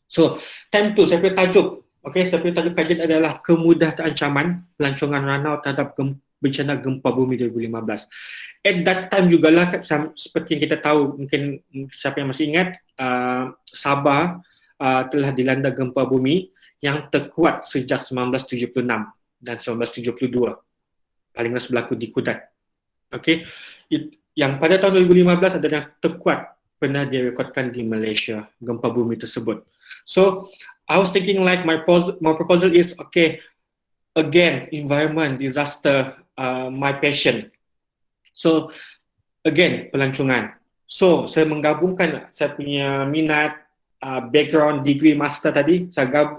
So, time tu saya punya tajuk, saya punya tajuk kajian adalah kemudahan ancaman pelancongan ranau terhadap bencana gempa bumi 2015. At that time jugalah, seperti yang kita tahu, mungkin siapa yang masih ingat, Sabah telah dilanda gempa bumi yang terkuat sejak 1976 dan 1972. Paling rendah berlaku di Kudat. Okay. Yang pada tahun 2015 adalah terkuat pernah direkodkan di Malaysia, gempa bumi tersebut. So, I was thinking like my proposal is, okay, again, environment, disaster, my passion. So, again, pelancongan. So, saya menggabungkan saya punya minat, background, degree, master tadi, saya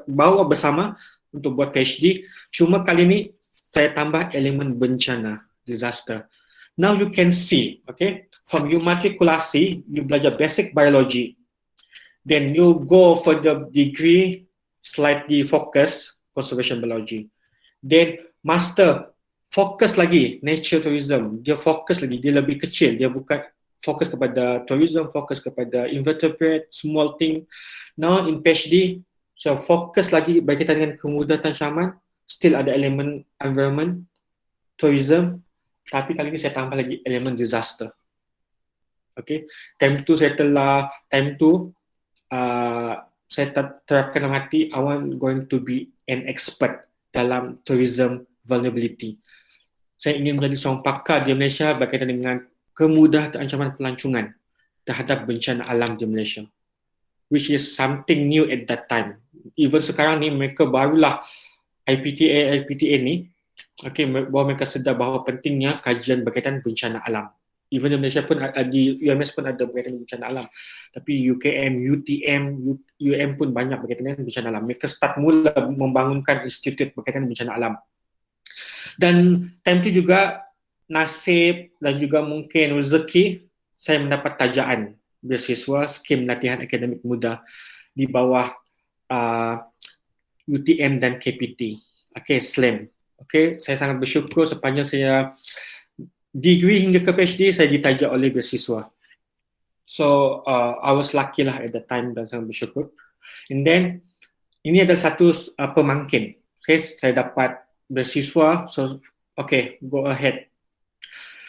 bawa bersama untuk buat PhD. Cuma kali ini, saya tambah elemen bencana, disaster. Now you can see, okay, from your matrikulasi, you belajar basic biology. Then you go for the degree, slightly focus, conservation biology. Then master, fokus lagi, nature tourism. Dia fokus lagi, dia lebih kecil. Dia bukan fokus kepada tourism, fokus kepada invertebrate, small thing. Now in PhD, so fokus lagi berkaitan dengan kemudahan ancaman, still ada elemen environment, tourism, tapi kali ini saya tambah lagi elemen disaster. Okay, time tu saya terapkan dalam hati, I want going to be an expert dalam tourism vulnerability. Saya ingin menjadi seorang pakar di Malaysia berkaitan dengan kemudahan ancaman pelancongan terhadap bencana alam di Malaysia, which is something new at that time. Even sekarang ni mereka barulah IPTA ni, bahawa mereka sedar bahawa pentingnya kajian berkaitan bencana alam. Even di Malaysia pun, di UMS pun ada berkaitan bencana alam. Tapi UKM, UTM, UM pun banyak berkaitan dengan bencana alam. Mereka start mula membangunkan institut berkaitan bencana alam. Dan time itu juga nasib dan juga mungkin rezeki, saya mendapat tajaan beasiswa skim latihan akademik muda di bawah UTM dan KPT. SLAM. Saya sangat bersyukur sepanjang saya degree hingga ke PhD, saya ditajak oleh beasiswa. So, I was lucky lah at that time dan sangat bersyukur. And then, ini adalah satu pemangkin. Saya dapat beasiswa, so, go ahead.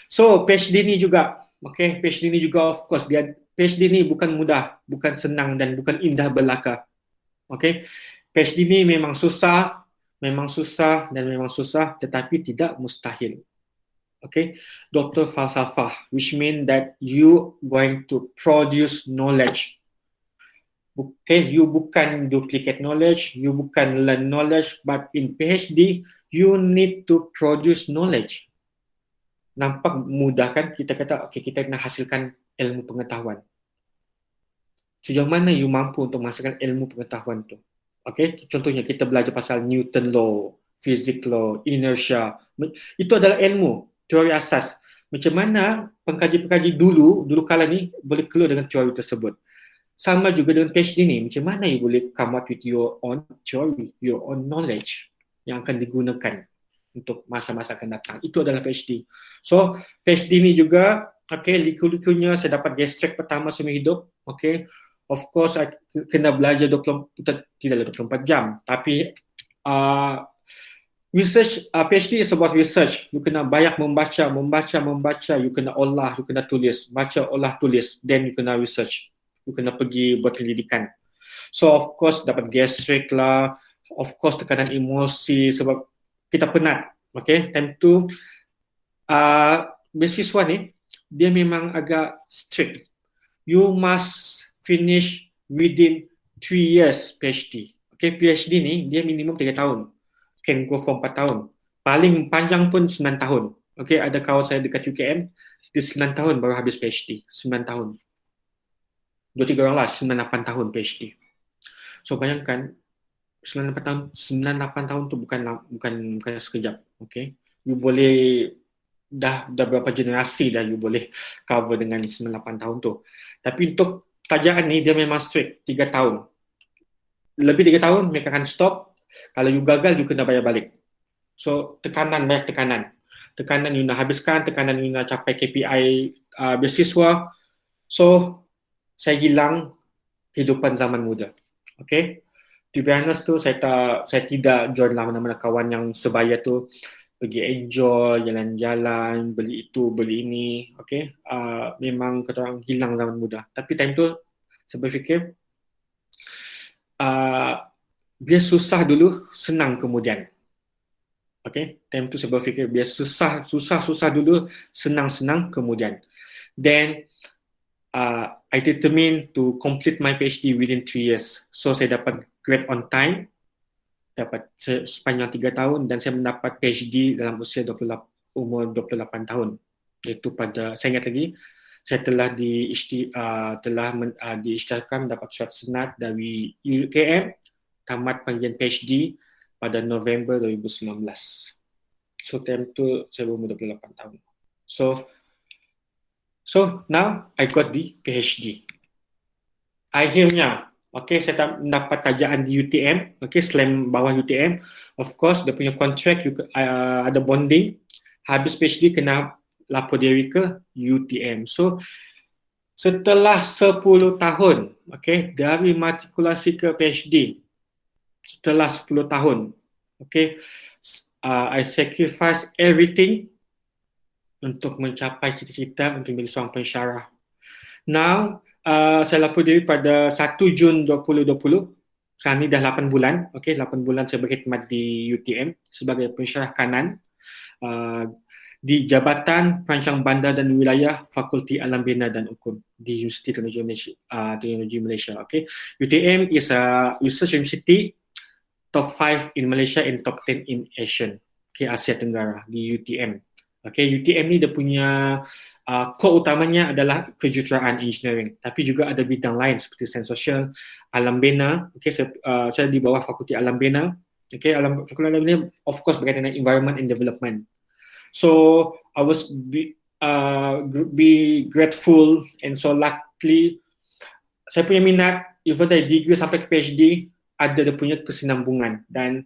So, PhD ni juga, PhD ni juga of course, PhD ni bukan mudah, bukan senang dan bukan indah belaka. PhD ni memang susah, tetapi tidak mustahil. Doktor falsafah, which mean that you going to produce knowledge. You bukan duplicate knowledge, you bukan learn knowledge, but in PhD, you need to produce knowledge. Nampak mudah kan? Kita kata, kita nak hasilkan ilmu pengetahuan. Sejauh mana you mampu untuk menghasilkan ilmu pengetahuan tu? Contohnya kita belajar pasal Newton law, physics law, inertia. Itu adalah ilmu, teori asas. Macam mana pengkaji-pengkaji dulu kala ni boleh keluar dengan teori tersebut. Sama juga dengan PhD ni, macam mana you boleh come up with your own theory, your own knowledge yang akan digunakan untuk masa-masa akan datang. Itu adalah PhD. So, PhD ni juga, liku-likunya saya dapat gastric pertama seumur hidup. Of course, I kena belajar 24 jam. Tapi, research, PhD is about research. You kena banyak membaca. You kena olah, you kena tulis. Baca, olah, tulis. Then you kena research. You kena pergi buat pendidikan. So, of course, dapat gastric lah. Of course, tekanan emosi sebab kita penat. Time tu, beasiswa ni, dia memang agak strict. You must finish within 3 years PhD. Okay, PhD ni dia minimum 3 tahun. Can go for 4 tahun. Paling panjang pun 9 tahun. Okay, ada kawan saya dekat UKM, dia 9 tahun baru habis PhD. 9 tahun. 2-3 orang lah, 9-8 tahun PhD. So bayangkan, 9-8 tahun, 9-8 tahun tu bukan sekejap. Okay, you boleh dah berapa generasi dah you boleh cover dengan 9-8 tahun tu. Tapi untuk tajaan ni dia memang strict 3 tahun. Lebih 3 tahun mereka akan stop. Kalau you gagal you kena bayar balik. So tekanan, banyak tekanan. Tekanan you nak habiskan, tekanan you nak capai KPI beasiswa. So saya hilang kehidupan zaman muda. Okay, to be honest tu saya tidak join lah mana-mana kawan yang sebaya tu, pergi enjoy, jalan-jalan, beli itu, beli ini. Okay, memang kata orang hilang zaman muda. Tapi time tu saya berfikir biar susah dulu, senang kemudian. Okay, time tu saya berfikir biar susah dulu, senang kemudian. Then I determined to complete my PhD within 3 years. So saya dapat grade on time, dapat sepanjang 3 tahun, dan saya mendapat PhD dalam usia umur 28 tahun. Iaitu pada, saya ingat lagi, saya telah diisytiharkan mendapat surat senat dari UKM, tamat pengajian PhD pada November 2019. So time tu saya berumur 28 tahun. So now I got the PhD. Akhirnya, okay, saya mendapat tajaan di UTM, okay, selain bawah UTM. Of course, dia punya kontrak ada bonding. Habis PhD kena lapor diri ke UTM. So setelah 10 tahun, okay, dari matrikulasi ke PhD, setelah 10 tahun, okay, I sacrifice everything untuk mencapai cita-cita untuk menjadi seorang pensyarah. Now, saya lapor diri pada 1 Jun 2020. Sekarang ni dah 8 bulan. Okay, 8 bulan saya berkhidmat di UTM sebagai pensyarah kanan di Jabatan Perancang Bandar dan Wilayah Fakulti Alam Bina dan Ukun di Universiti Teknologi Malaysia. Okay, UTM is a research university top 5 in Malaysia and top 10 in Asia. Okay, Asia Tenggara di UTM. Okay, UTM ni dia punya core utamanya adalah kejuruteraan engineering, tapi juga ada bidang lain seperti sains sosial, alam bina. Okay, saya di bawah Fakulti Alam Bina. Okay, Fakulti Alam Bina of course berkaitan dengan environment and development. So I was be grateful and so luckily saya punya minat even dari degree sampai ke PhD ada dia punya kesinambungan, dan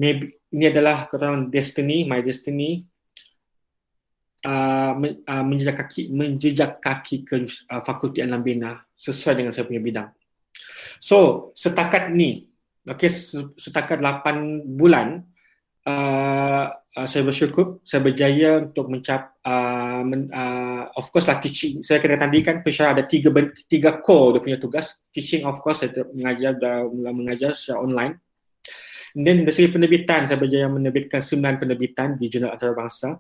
maybe ini adalah kata destiny, my destiny. Menjejak kaki ke Fakulti Alam Bina sesuai dengan saya punya bidang. So setakat ni, okay, setakat 8 bulan, saya bersyukur saya berjaya untuk of course lah teaching. Saya kena tandikan pensyarah ada 3 core dia punya tugas. Teaching, of course saya mengajar secara online. And then dari segi penerbitan, saya berjaya menerbitkan 9 penerbitan di Jurnal Antarabangsa,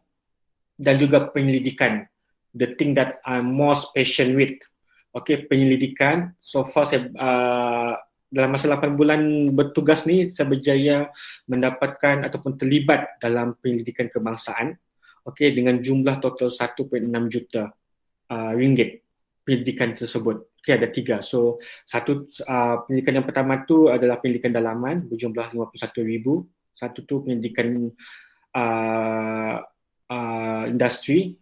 dan juga penyelidikan, the thing that I'm most passionate with. Okay, penyelidikan. So far saya dalam masa 8 bulan bertugas ni, saya berjaya mendapatkan ataupun terlibat dalam penyelidikan kebangsaan. Okay, dengan jumlah total 1.6 juta ringgit penyelidikan tersebut. Okay, ada 3. So penyelidikan yang pertama tu adalah penyelidikan dalaman berjumlah 51,000. Satu tu penyelidikan industri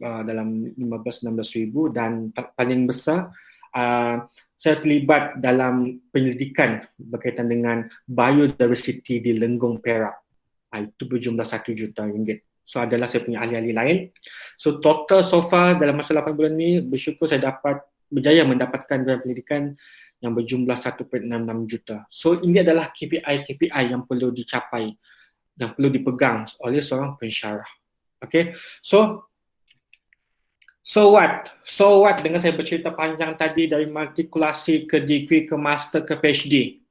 dalam 15-16 ribu, dan paling besar saya terlibat dalam penyelidikan berkaitan dengan biodiversity di Lenggong Perak. Itu berjumlah 1 juta ringgit. So adalah saya punya ahli-ahli lain. So total so far dalam masa 8 bulan ni, bersyukur saya berjaya mendapatkan gelar pendidikan yang berjumlah 1.66 juta. So ini adalah KPI yang perlu dicapai, yang perlu dipegang oleh seorang pensyarah. Okay, so what? So what dengan saya bercerita panjang tadi dari matrikulasi ke degree ke master ke PhD?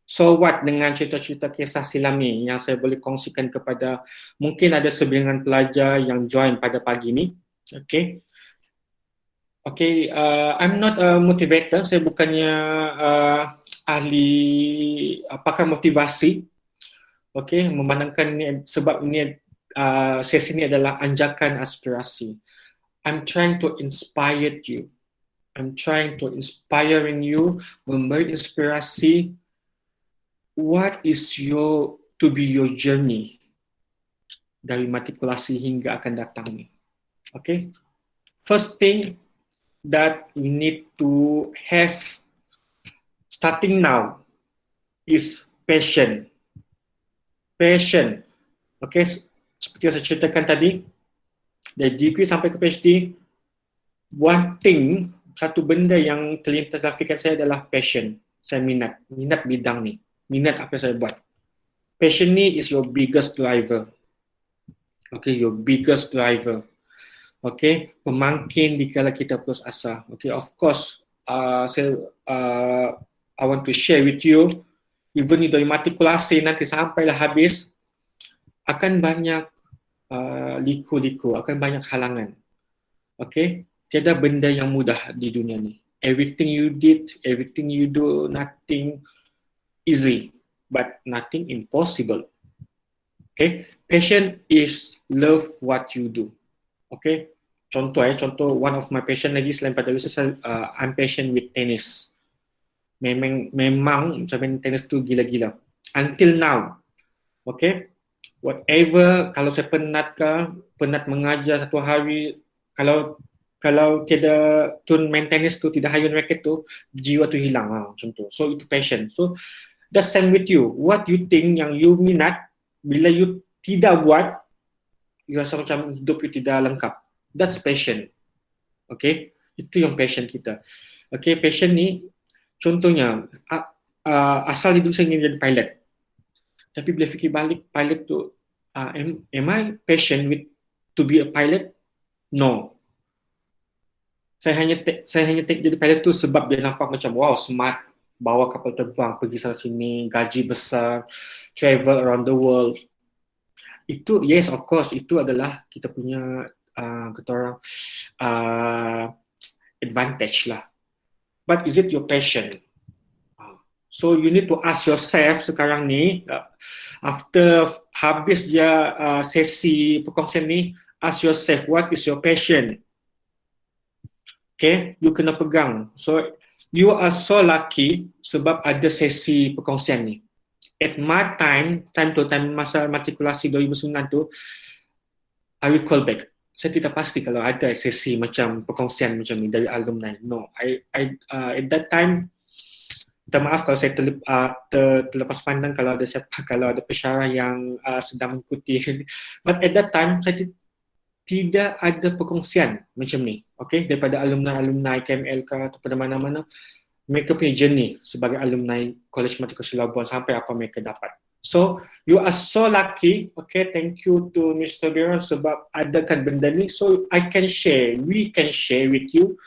So what dengan cerita-cerita kisah silam ni yang saya boleh kongsikan kepada mungkin ada sebilangan pelajar yang join pada pagi ni? Okay, Okay, I'm not a motivator. Saya bukannya ahli pakar motivasi. Okay, memandangkan ini sebab ini sesi ini adalah anjakan aspirasi. I'm trying to inspire you. I'm trying to inspiring you, memberi inspirasi. What is your to be your journey dari matrikulasi hingga akan datang ni? Okay, first thing that we need to have starting now is passion. Passion. Okay, seperti yang saya ceritakan tadi, dari degree sampai ke PhD, one thing, satu benda yang terlintas dalam fikiran saya adalah passion. Saya minat bidang ni, minat apa yang saya buat. Passion ni is your biggest driver. Okay, your biggest driver. Okay, pemangkin dikala kita putus asa. Okay, of course, I want to share with you, even dari matrikulasi nanti sampailah habis, akan banyak liku-liku, akan banyak halangan. Okay, tiada benda yang mudah di dunia ni. Everything you did, everything you do, nothing easy, but nothing impossible. Okay, passion is love what you do. Okay, contoh one of my passion lagi selain pada research, I'm passion with tennis. Memang saya main tennis tu gila-gila. Until now, okay, whatever, kalau saya penat mengajar satu hari, kalau tiada tun main tennis tu, tidak hayun racket tu, jiwa tu hilang contoh. So itu passion. So that's same with you. What you think yang you minat, bila you tidak buat, you rasa macam hidup you tidak lengkap. That's passion. Okay, itu yang passion kita. Okay, passion ni contohnya asal dulu saya ingin jadi pilot. Tapi bila fikir balik pilot tu, am I passion with to be a pilot? No. Saya hanya take jadi pilot tu sebab dia nampak macam wow, smart, bawa kapal terbang pergi sana sini, gaji besar, travel around the world. Itu yes, of course, itu adalah kita punya kata orang advantage lah. But is it your passion? So you need to ask yourself sekarang ni, after habis dia sesi perkongsian ni, ask yourself, what is your passion? Okay, you kena pegang. So you are so lucky sebab ada sesi perkongsian ni. At my time to time, masa matrikulasi 2009 tu, I will call back. Saya tidak pasti kalau ada sesi macam perkongsian macam ni dari alumni. No, at that time, minta maaf kalau saya terlepas pandang kalau ada pensyarah yang sedang mengikuti. But at that time, saya tidak ada perkongsian macam ni. Okay, daripada alumni KML ke atau pada mana-mana, mereka punya journey sebagai alumni College Matrikulasi Labuan sampai apa mereka dapat. So, you are so lucky. Okay, thank you to Mr. Biron sebab adakan benda ni. So, we can share with you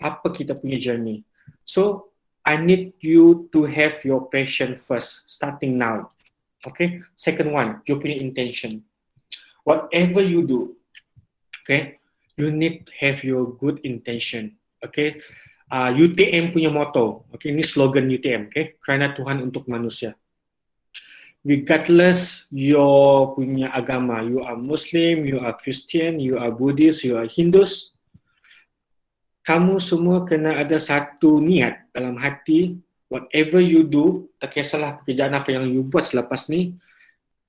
apa kita punya journey. So, I need you to have your passion first, starting now. Okay, second one, you punya intention. Whatever you do, okay, you need to have your good intention. Okay, UTM punya motto. Okay, ini slogan UTM. Okay, kerana Tuhan untuk manusia. Regardless your punya agama, you are Muslim, you are Christian, you are Buddhist, you are Hindus, kamu semua kena ada satu niat dalam hati. Whatever you do, tak kisahlah pekerjaan apa yang you buat selepas ni,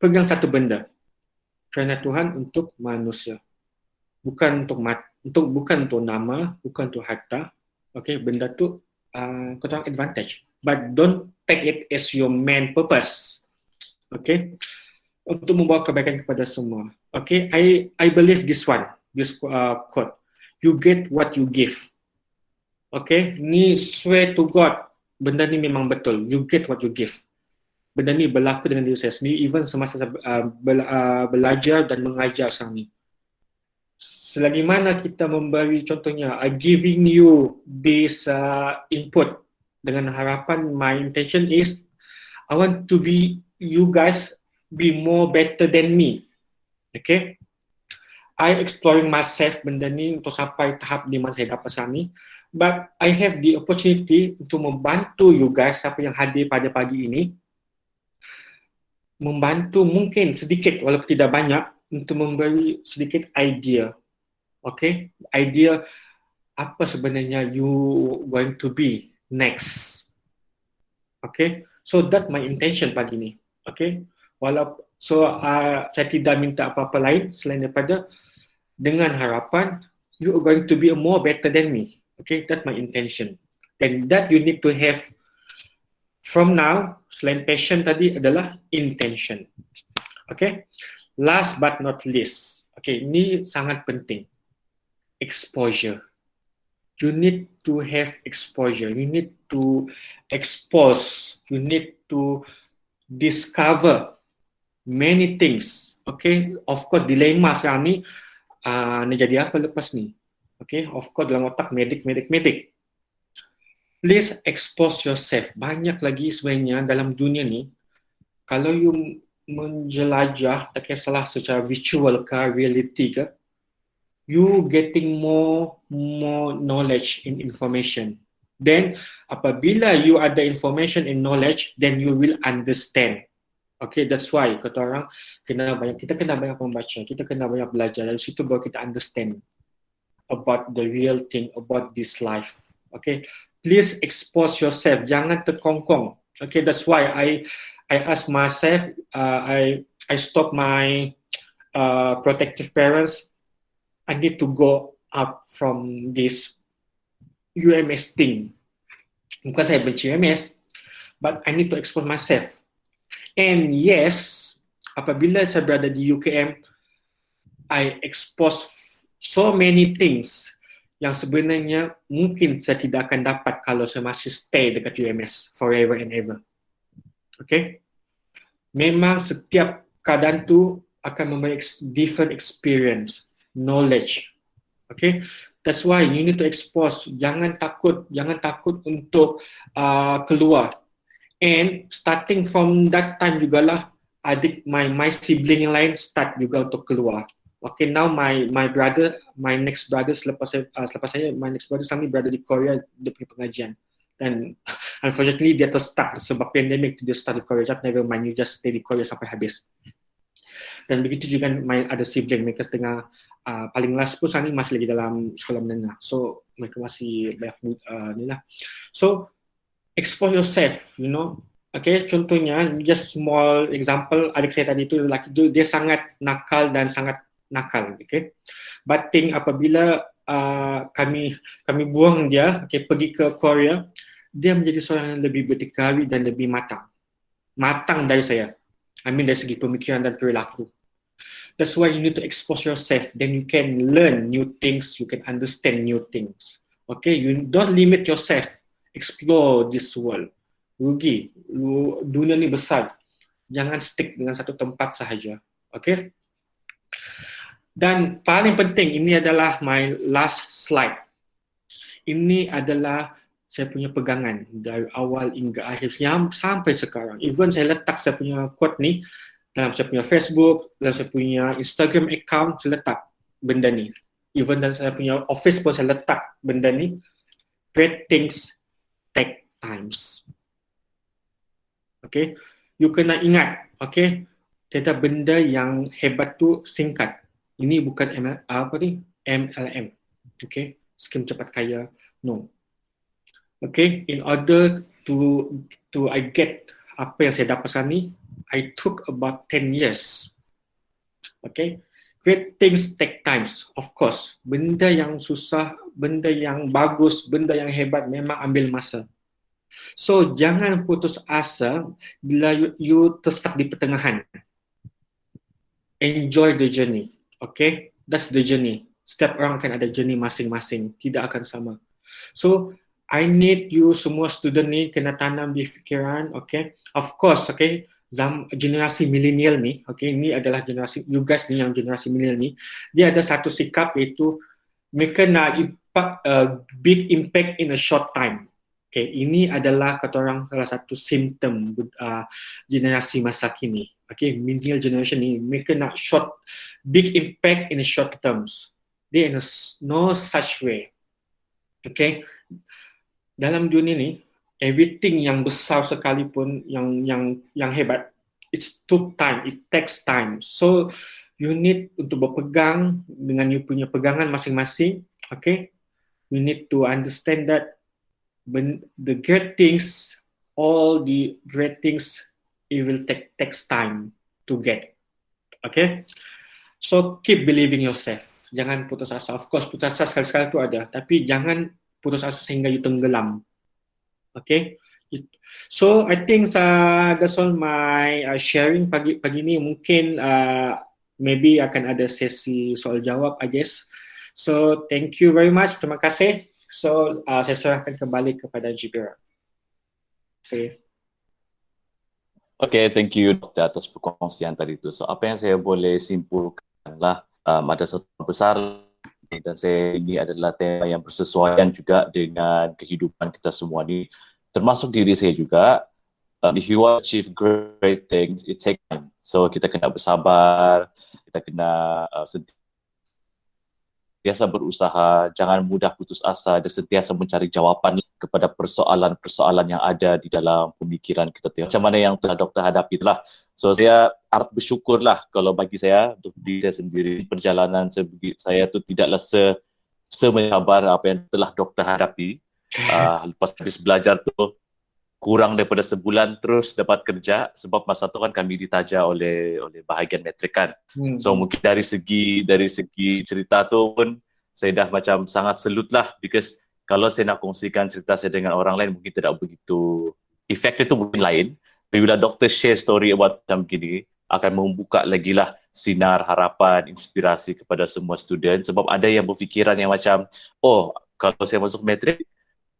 pegang satu benda. Kerana Tuhan untuk manusia. Bukan untuk nama, bukan untuk harta. Okay, benda tu kata advantage. But don't take it as your main purpose. Okay, untuk membawa kebaikan kepada semua. Okay, I believe this quote. You get what you give. Okay, ni swear to God, benda ni memang betul. You get what you give. Benda ni berlaku dengan diri saya sendiri, even semasa belajar dan mengajar sekarang ni. Selagi mana kita memberi, contohnya, giving you this input dengan harapan, my intention is, I want to be, you guys be more better than me. Okay? I exploring myself benda ni untuk sampai tahap di mana saya dapat sekarang ni. But I have the opportunity untuk membantu you guys, siapa yang hadir pada pagi ini, membantu mungkin sedikit walaupun tidak banyak untuk memberi sedikit idea. Okay? Idea apa sebenarnya you going to be next. Okay? So that my intention pagi ni. Okay? Saya tidak minta apa-apa lain selain daripada dengan harapan you are going to be more better than me. Okay, that's my intention. And that you need to have from now, selain passion tadi adalah intention. Okay, last but not least. Okay, ini sangat penting. Exposure. You need to have exposure. You need to expose. You need to discover many things. Okay, of course dilema sekarang ni, ni jadi apa lepas ni? Okay, of course dalam otak medik. Please expose yourself. Banyak lagi sebenarnya dalam dunia ni, kalau you menjelajah, tak kisahlah secara virtual ke, reality ke, you getting more knowledge and information. Then, apabila you ada information and knowledge, then you will understand. Okay, that's why kata orang kita kena banyak membaca, kita kena banyak belajar, dari situ baru kita understand about the real thing about this life. Okay, please expose yourself, jangan terkongkong. Okay, that's why I ask myself, I stop my protective parents. I need to go out from this UMS thing. Bukan saya benci UMS, but I need to expose myself. And yes, apabila saya berada di UKM, I expose so many things yang sebenarnya mungkin saya tidak akan dapat kalau saya masih stay dekat UMS forever and ever. Okay? Memang setiap keadaan tu akan memberi different experience, knowledge. Okay? That's why you need to expose. Jangan takut untuk keluar. And starting from that time jugalah adik my sibling yang lain start juga untuk keluar. Okay, now my next brother selepas saya, my next brother kami berada di Korea, dia punya pengajian. Dan unfortunately dia terstuck sebab pandemic, dia start di Korea. Just never mind, you just stay di Korea sampai habis. Dan begitu juga my ada sibling, mereka setengah paling last pun sekarang ni masih lagi dalam sekolah menengah. So mereka masih banyak ni lah. So expose yourself, you know. Okay, contohnya just small example, adik saya tadi tu lelaki tu dia sangat nakal dan sangat nakal, okay. But think apabila kami buang dia, okay, pergi ke Korea, dia menjadi seorang yang lebih berdikari dan lebih matang dari saya. I mean dari segi pemikiran dan perilaku. That's why you need to expose yourself, then you can learn new things, you can understand new things. Okay, you don't limit yourself, explore this world. Rugi, dunia ni besar. Jangan stick dengan satu tempat sahaja. Okay? Dan paling penting, ini adalah my last slide. Ini adalah saya punya pegangan dari awal hingga akhir sampai sekarang. Even saya letak saya punya quote ni dalam saya punya Facebook, dalam saya punya Instagram account, saya letak benda ni. Even dalam saya punya office pun saya letak benda ni. Great things take times. Okay? You kena ingat, okay? Tiada benda yang hebat tu singkat. Ini bukan MLM, okay? Skim cepat kaya, no. Okay, in order to I get apa yang saya dapat sekarang ni, I took about 10 years. Okay, great things take times, of course. Benda yang susah, benda yang bagus, benda yang hebat memang ambil masa. So jangan putus asa bila you terstuck di pertengahan. Enjoy the journey. Okay, that's the journey. Setiap orang akan ada journey masing-masing, tidak akan sama. So I need you semua student ni kena tanam di fikiran, okay. Of course, okay, generasi milenial ni, okay, ini adalah generasi, you guys ni yang generasi milenial ni, dia ada satu sikap iaitu mereka nak big impact in a short time. Okay, ini adalah kata orang salah satu simptom generasi masa kini. Okay, millennial generation ni, mereka nak big impact in the short terms. They in no such way. Okay, dalam dunia ni, everything yang besar sekalipun, yang hebat, it takes time. So you need untuk berpegang dengan you punya pegangan masing-masing. Okay, you need to understand that the great things, all the great things, it will takes time to get. Okay, so keep believing yourself. Jangan putus asa. Of course, putus asa sekali-sekala tu ada, tapi jangan putus asa sehingga you tenggelam. Okay, so I think that's all my sharing pagi ni. Mungkin maybe akan ada sesi soal jawab, I guess. So thank you very much. Terima kasih. So saya serahkan kembali kepada Jibira. Okay, thank you Dr. atas perkongsian tadi itu. So apa yang saya boleh simpulkan lah, ada satu besar dan ini adalah tema yang bersesuaian juga dengan kehidupan kita semua ni, termasuk diri saya juga. If you want to achieve great things, it takes time. So kita kena bersabar, kita kena sentiasa berusaha, jangan mudah putus asa dan sentiasa mencari jawapan kepada persoalan-persoalan yang ada di dalam pemikiran kita. Macam mana yang telah doktor hadapi itulah. So saya harap bersyukurlah kalau bagi saya, untuk diri saya sendiri, perjalanan saya tu tidaklah semenyabar apa yang telah doktor hadapi. Lepas habis belajar tu kurang daripada sebulan terus dapat kerja, sebab masa tu kan kami ditaja oleh bahagian metrik kan. So mungkin dari segi cerita tu pun saya dah macam sangat selut lah, because kalau saya nak kongsikan cerita saya dengan orang lain mungkin tidak begitu efektif, tu mungkin lain. Bila doktor share story macam gini, akan membuka lagi lah sinar harapan, inspirasi kepada semua student. Sebab ada yang berfikiran yang macam, oh kalau saya masuk metrik,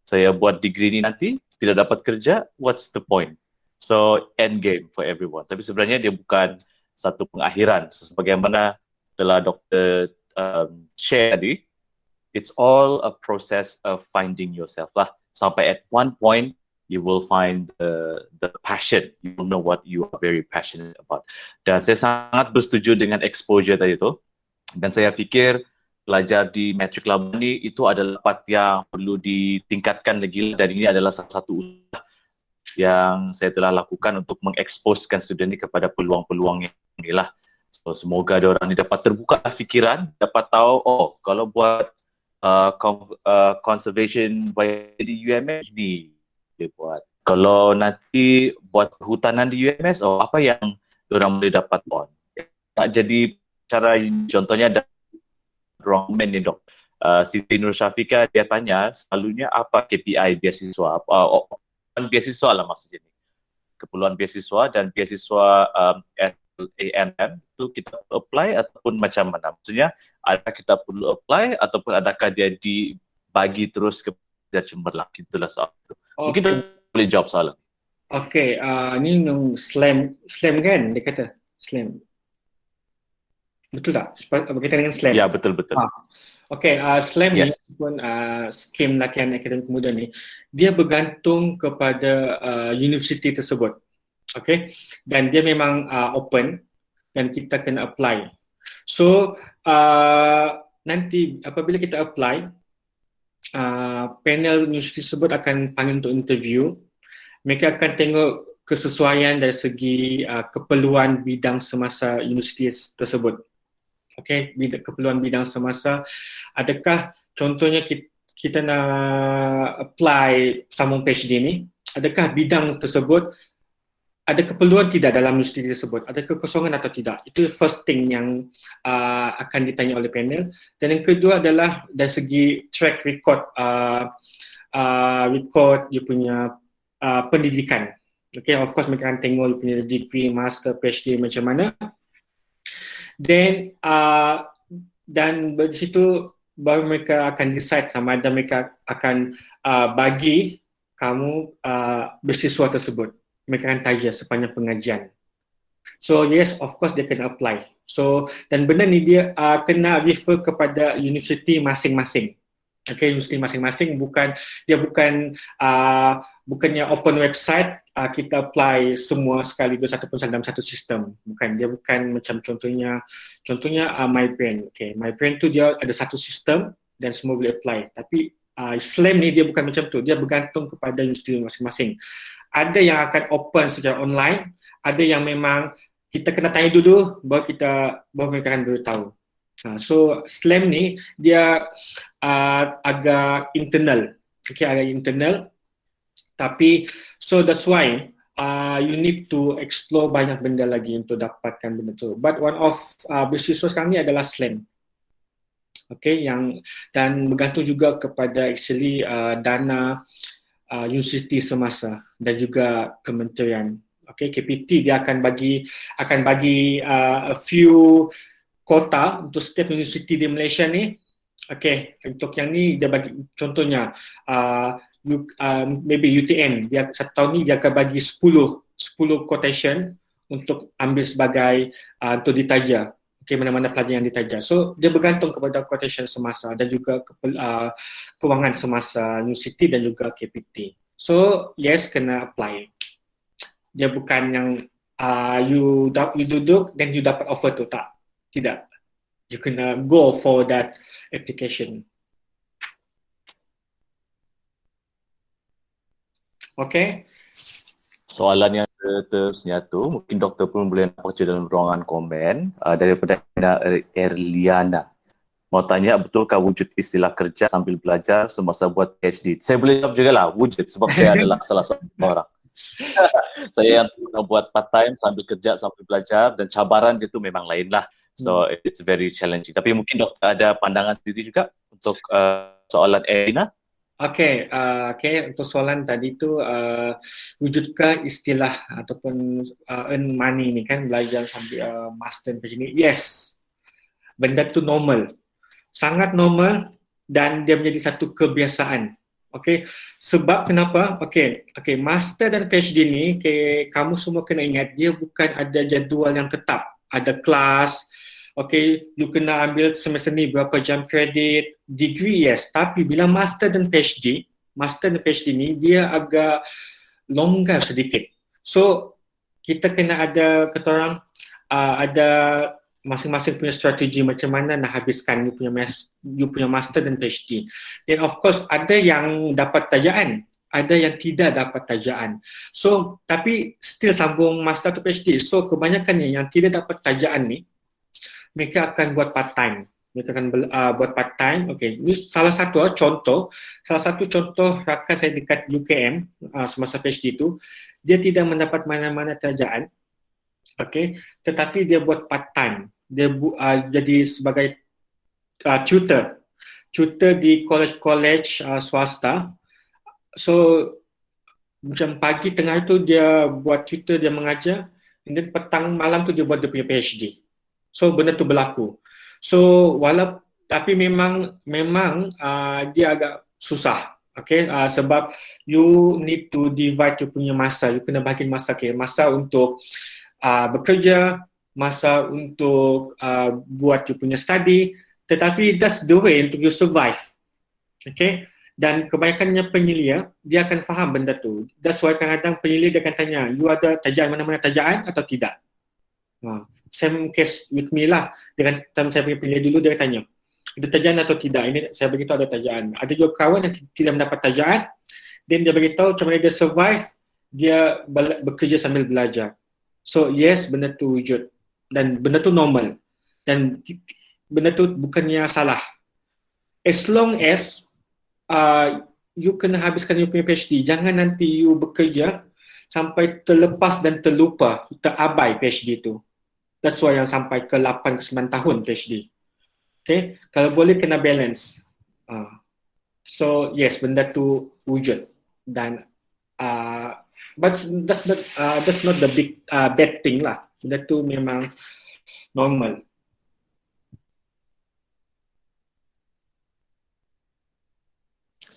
saya buat degree ni nanti tidak dapat kerja, what's the point? So end game for everyone. Tapi sebenarnya dia bukan satu pengakhiran. So, sebagaimana telah doktor share tadi, it's all a process of finding yourself lah. Sampai at one point, you will find the passion. You will know what you are very passionate about. Dan saya sangat bersetuju dengan exposure tadi tu. Dan saya fikir belajar di Matric Labuan ni itu adalah part yang perlu ditingkatkan lagi, dan ini adalah salah satu usaha yang saya telah lakukan untuk mengeksposkan student ni kepada peluang-peluang yang inilah. So semoga diorang ni dapat terbuka fikiran, dapat tahu oh kalau buat conservation di UMS ni dia buat. Kalau nanti buat hutanan di UMS, oh apa yang diorang boleh dapat on. Tak jadi cara contohnya ada Roman ni dok. Siti Nur Syafiqah dia tanya selalunya apa KPI beasiswa, beasiswa lah maksudnya ni. Keperluan beasiswa dan beasiswa SLAMM itu kita apply ataupun macam mana? Maksudnya adakah kita perlu apply ataupun adakah dia dibagi terus ke cemerlang? Itulah soal itu. Okay. Mungkin boleh jawab soalan. Okay, ni slam kan dia kata? Slam. Betul tak? Berkaitan dengan SLAM? Ya, betul-betul. Okay, SLAM yes. Ni pun skim latihan akademik muda ni, dia bergantung kepada universiti tersebut. Okay, dan dia memang open dan kita kena apply. So, nanti apabila kita apply, panel universiti tersebut akan panggil untuk interview. Mereka akan tengok kesesuaian dari segi keperluan bidang semasa universiti tersebut. Okay, keperluan bidang semasa. Adakah contohnya kita nak apply sambung PhD ni, adakah bidang tersebut ada keperluan tidak dalam universiti tersebut? Ada kekosongan atau tidak? Itu first thing yang akan ditanya oleh panel. Dan yang kedua adalah dari segi track record, record dia punya pendidikan. Okay, of course mereka akan tengok dia punya degree, master, PhD macam mana. Then dan dari situ baru mereka akan decide sama ada mereka akan bagi kamu beasiswa tersebut. Mereka akan tanya sepanjang pengajian. So yes, of course dia kena apply. So dan benda ni dia kena refer kepada universiti masing-masing. Okay, universiti masing-masing bukannya open website kita apply semua sekaligus ataupun dalam satu sistem. Dia bukan macam contohnya MyBrain. Okay, MyBrain tu dia ada satu sistem dan semua boleh apply. Tapi SLAM ni dia bukan macam tu. Dia bergantung kepada universiti masing-masing. Ada yang akan open secara online, ada yang memang kita kena tanya dulu baru mereka akan beritahu. So SLAM ni dia agak internal, agak internal. Tapi so that's why you need to explore banyak benda lagi untuk dapatkan benda tu. But one of beasiswa sekarang ni adalah SLAM. Dan bergantung juga kepada actually dana universiti semasa dan juga kementerian. KPT dia akan bagi a few kota untuk setiap universiti di Malaysia ni. Untuk yang ni dia bagi contohnya maybe UTM dia satu tahun ni dia akan bagi 10 quotation untuk ambil sebagai untuk ditaja. Mana-mana pelajar yang ditaja. So dia bergantung kepada quotation semasa dan juga kewangan semasa universiti dan juga KPT. So yes, kena apply. Dia bukan yang you duduk dan you dapat offer tu, tak. Tidak. You kena go for that application. Okay. Soalan yang terusnya tu, mungkin doktor pun boleh nak baca dalam ruangan komen daripada Erliana. Mau tanya, betulkah wujud istilah kerja sambil belajar semasa buat PhD? Saya boleh jawab juga lah, wujud, sebab saya adalah salah satu orang. Saya yang buat part time sambil kerja sambil belajar, dan cabaran itu memang lain lah. So it's very challenging. Tapi mungkin doktor ada pandangan sendiri juga untuk soalan Erliana. Okay, untuk soalan tadi tu wujudkah istilah ataupun earn money ni kan, belajar sambil master macam ni? Yes, benda tu normal, sangat normal, dan dia menjadi satu kebiasaan. Sebab kenapa? Master dan PhD ni, kamu semua kena ingat dia bukan ada jadual yang tetap, ada kelas. You kena ambil semester ni berapa jam kredit, degree yes, tapi bila master dan PhD ni dia agak longgar sedikit. So kita kena ada, kata orang, ada masing-masing punya strategi macam mana nak habiskan you punya master dan PhD. Dan of course ada yang dapat tajaan, ada yang tidak dapat tajaan. So tapi still sambung master atau PhD. So kebanyakannya yang tidak dapat tajaan ni, mereka akan buat part time. Mereka akan buat part time. Ini salah satu contoh rakan saya dekat UKM semasa PhD itu, dia tidak mendapat mana-mana tajaan. Tetapi dia buat part time. Dia jadi sebagai tutor di college swasta. So macam pagi tengah itu dia buat tutor, dia mengajar, dan petang malam tu dia buat dia punya PhD. So benda tu berlaku. So tapi memang dia agak susah. Sebab you need to divide you punya masa. You kena bagi masa, masa untuk bekerja, masa untuk buat you punya study. Tetapi that's the way untuk you survive. Dan kebanyakannya penyelia, dia akan faham benda tu. That's why kadang-kadang penyelia dia akan tanya, you ada tajaan mana-mana tajaan atau tidak? Same case with me lah. Dengan saya punya penyelia dulu, dia tanya, ada tajaan atau tidak? Ini saya beritahu ada tajaan. Ada juga kawan yang tidak mendapat tajaan, dan dia beritahu macam mana dia survive, dia bekerja sambil belajar. So yes, benda tu wujud. Dan benda tu normal. Dan benda tu bukannya salah. As long as you kena habiskan you punya PhD, jangan nanti you bekerja sampai terlepas dan terlupa, terabai PhD tu. That's why yang sampai ke 8 ke 9 tahun PhD. Kalau boleh kena balance. So yes, benda tu wujud. Dan but that's not the big bad thing lah. Benda tu memang normal.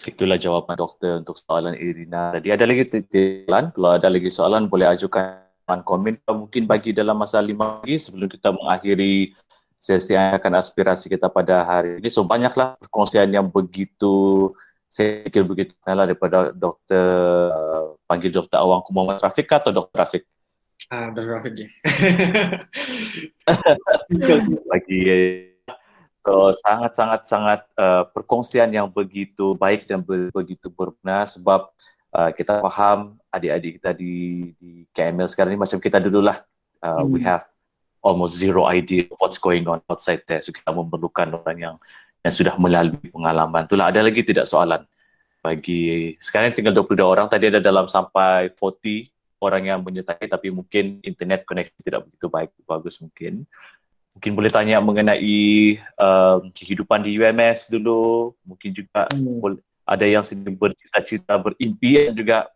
Itulah jawapan doktor untuk soalan Irina. Jadi ada lagi soalan? Kalau ada lagi soalan boleh ajukan komen, mungkin bagi dalam masa 5 lagi sebelum kita mengakhiri sesi akan aspirasi kita pada hari ini. So banyaklah perkongsian yang begitu, saya fikir begitu lah daripada Dr. Panggil Dr. Awangku Muhammad Rafiq atau Dr. Rafiq? Dr. Rafiq je. Bagi so sangat perkongsian yang begitu baik dan begitu berguna sebab kita faham adik-adik kita di KML sekarang ni macam kita dululah. We have almost zero idea of what's going on outside there. So kita memerlukan orang yang sudah melalui pengalaman. Itulah, ada lagi tidak soalan? Bagi sekarang tinggal 22 orang, tadi ada dalam sampai 40 orang yang menyertai, tapi mungkin internet connection tidak begitu bagus mungkin. Mungkin boleh tanya mengenai kehidupan di UMS dulu. Mungkin juga ada yang sedang bercita-cita, berimpian juga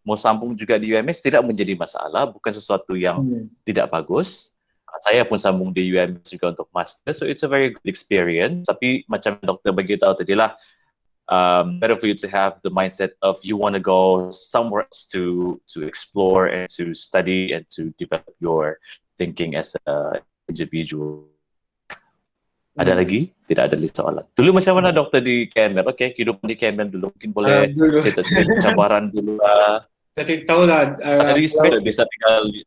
mau sambung juga di UMS, tidak menjadi masalah, bukan sesuatu yang tidak bagus. Saya pun sambung di UMS juga untuk master, so it's a very good experience. Tapi macam doktor beritahu tadi lah, better for you to have the mindset of you want to go somewhere else to explore and to study and to develop your thinking as a individual. Ada lagi? Tidak ada lagi soalan. Dulu macam mana doktor di KML? Okay, kehidupan di KML dulu. Mungkin boleh cerita cabaran dulu lah. Saya tahu lah. Tadi bisa tinggal.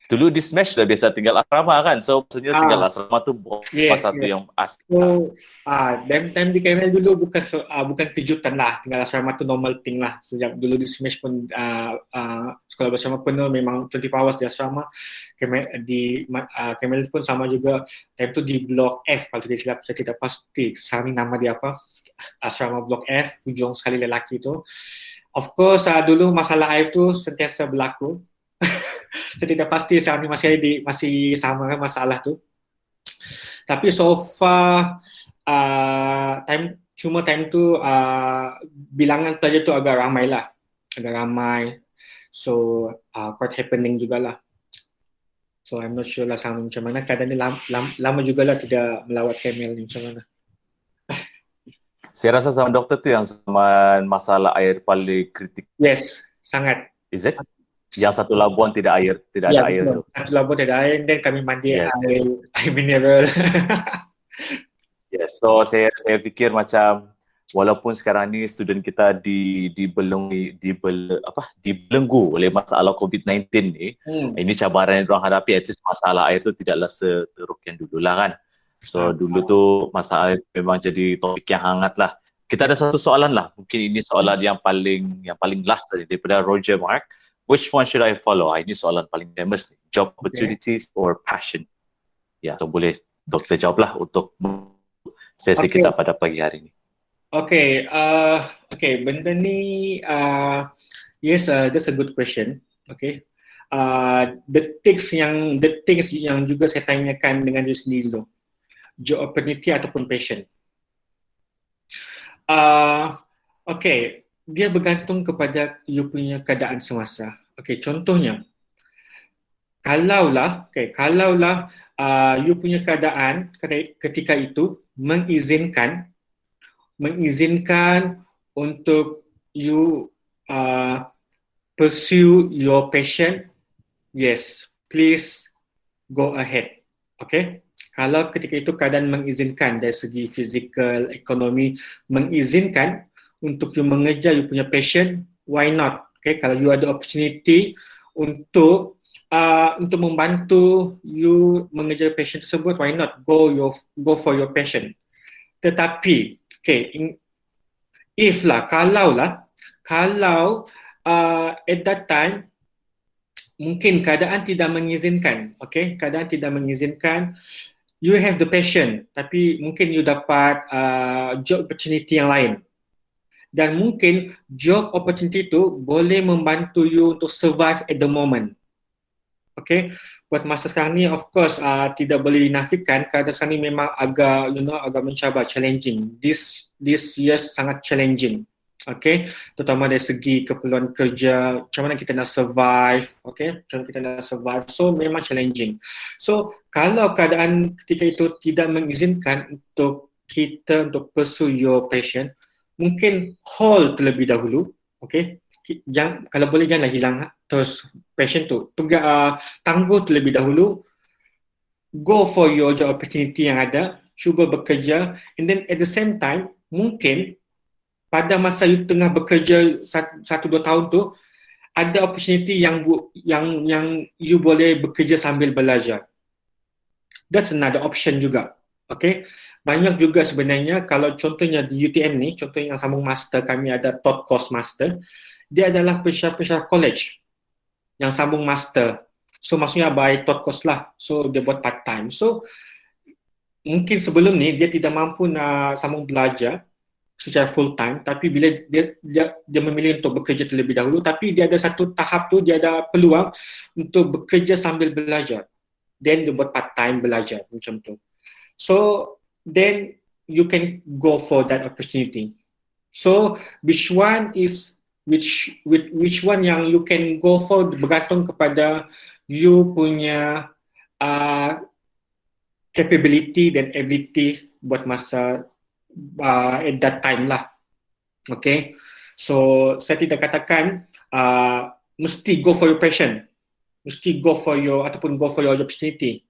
Dulu di Smash dah biasa tinggal asrama kan, so maksudnya tinggal asrama tu satu yang asli. So, time di KML dulu bukan kejutan lah, tinggal asrama tu normal thing lah. Sejak dulu di Smash pun sekolah bersama penuh, memang 24 hours di asrama. KML pun sama juga, time tu di Blok F kalau tidak silap, saya tidak pasti sekarang nama dia apa, asrama Blok F, hujung sekali lelaki tu. Of course dulu masalah air tu sentiasa berlaku. Saya tidak pasti sekarang ni masih sama masalah tu. Tapi so far time tu bilangan pelajar tu agak ramai lah. So quite happening jugalah. So I'm not sure lah sama macam mana. Keadaan ni lama jugalah tidak melawat KML ni macam mana. Saya rasa sama doktor tu yang zaman masalah air paling kritik. Yes, sangat. Is it? Yang satu Labuan tidak ada air tu. Satu Labuan tidak ada air, dan kami mandi air mineral. Yes, so saya fikir macam walaupun sekarang ni student kita dibelenggu oleh masalah COVID-19 ni, ini cabaran yang diorang hadapi, at least masalah air tu tidaklah seteruk yang dulu lah kan. So dulu tu masalah air memang jadi topik yang hangat lah. Kita ada satu soalan lah, mungkin ini soalan yang paling last tadi daripada Roger Mark. Which one should I follow? Ini soalan paling famous ni. Job opportunities or passion? Ya, so boleh doktor jawablah untuk sesi kita pada pagi hari ini. Okay, benda ni yes, that's a good question. Okay. The things yang juga saya tanyakan dengan diri sendiri dulu. Job opportunity ataupun passion. Okay. Dia bergantung kepada you punya keadaan semasa. Okay, contohnya, kalaulah you punya keadaan ketika itu mengizinkan untuk you pursue your passion, yes, please go ahead. Okay? Kalau ketika itu keadaan mengizinkan dari segi fizikal, ekonomi, mengizinkan untuk you mengejar you punya passion, why not? Okay, kalau you ada opportunity untuk membantu you mengejar passion tersebut, why not go for your passion? Tetapi, okay, kalau at that time mungkin keadaan tidak mengizinkan, okay, you have the passion, tapi mungkin you dapat job opportunity yang lain. Dan mungkin job opportunity itu boleh membantu you untuk survive at the moment. Okay, buat masa sekarang ni of course tidak boleh dinafikan keadaan sekarang ni memang agak mencabar, challenging. This year sangat challenging. Okay, terutama dari segi keperluan kerja, macam mana kita nak survive, okay, so memang challenging. So kalau keadaan ketika itu tidak mengizinkan untuk kita untuk pursue your passion, mungkin hold terlebih dahulu, Okay, kalau boleh janganlah hilang terus passion tu. Tangguh terlebih dahulu, go for your job opportunity yang ada, cuba bekerja, and then at the same time, mungkin pada masa you tengah bekerja 1-2 tahun tu, ada opportunity yang you boleh bekerja sambil belajar. That's another option juga. Okay, banyak juga sebenarnya kalau contohnya di UTM ni, contohnya yang sambung master, kami ada Thought Course Master, dia adalah pensyarah college yang sambung master. So maksudnya by Thought Course lah. So dia buat part time. So mungkin sebelum ni dia tidak mampu nak sambung belajar secara full time, tapi bila dia memilih untuk bekerja terlebih dahulu, tapi dia ada satu tahap tu, dia ada peluang untuk bekerja sambil belajar. Then dia buat part time belajar macam tu. So then you can go for that opportunity. So which one yang you can go for bergantung kepada you punya capability dan ability buat masa at that time lah. Okay, so saya tidak katakan mesti go for your passion, mesti go for your ataupun go for your opportunity.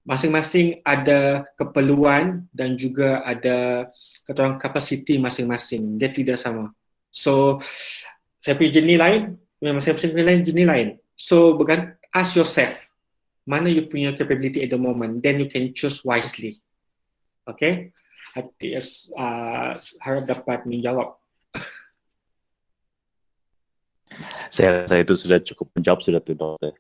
Masing-masing ada keperluan dan juga ada kata kapasiti masing-masing. Dia tidak sama. So saya punya jenis lain, masing-masing jenis lain. So ask yourself, mana you punya capability at the moment, then you can choose wisely. Okay, harap dapat menjawab. Saya rasa itu sudah cukup menjawab sudah tu doktor.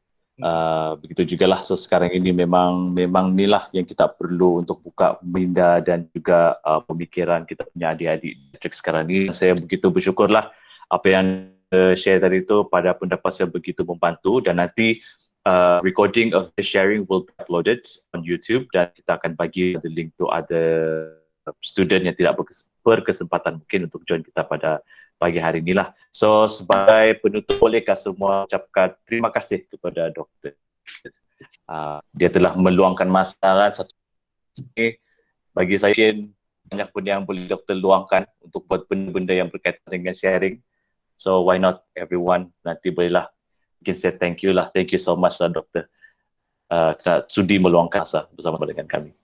Begitu juga lah. So sekarang ini memang inilah yang kita perlu untuk buka minda dan juga pemikiran kita punya adik-adik sekarang ini. Saya begitu bersyukurlah apa yang share tadi itu pada pendapat saya begitu membantu, dan nanti recording of the sharing will be uploaded on YouTube dan kita akan bagi the link to other student yang tidak berkesempatan mungkin untuk join kita pada pagi hari inilah. So sebagai penutup, bolehkah semua ucapkan terima kasih kepada doktor. Dia telah meluangkan masa satu ini bagi saya, banyak pun yang boleh doktor luangkan untuk buat benda-benda yang berkaitan dengan sharing. So why not everyone, nanti bolehlah mungkin saya thank you lah. Thank you so much lah doktor. Sudi meluangkan masa bersama dengan kami.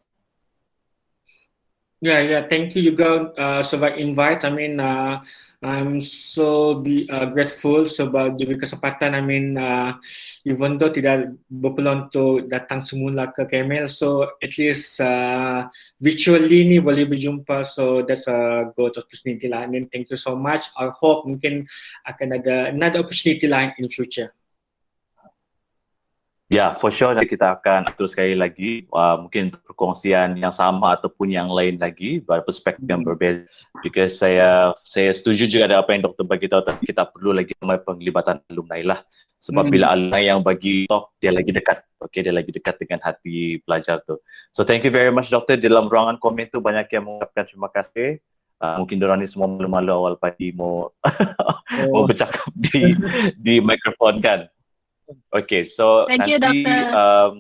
Yeah, thank you juga sebab invite. I mean, I'm so grateful sebab diberi kesempatan. I mean, even though tidak berpeluang untuk datang semula ke KML, so at least virtually ni boleh berjumpa. So that's a good opportunity lah. And thank you so much. I hope mungkin akan ada another opportunity lah in future. Ya, for sure nanti kita akan atur sekali lagi, mungkin untuk perkongsian yang sama ataupun yang lain lagi, perspektif yang berbeza. Jika saya setuju juga ada apa yang doktor bagi tahu, tapi kita perlu lagi ramai penglibatan alumni lah. Sebab bila alumni yang bagi talk, dia lagi dekat. Okay, dia lagi dekat dengan hati pelajar tu. So thank you very much doktor. Dalam ruangan komen tu banyak yang mengucapkan terima kasih. Mungkin diorang ni semua malu-malu awal pagi mau bercakap di mikrofon kan. Okay, so thank you, nanti ada.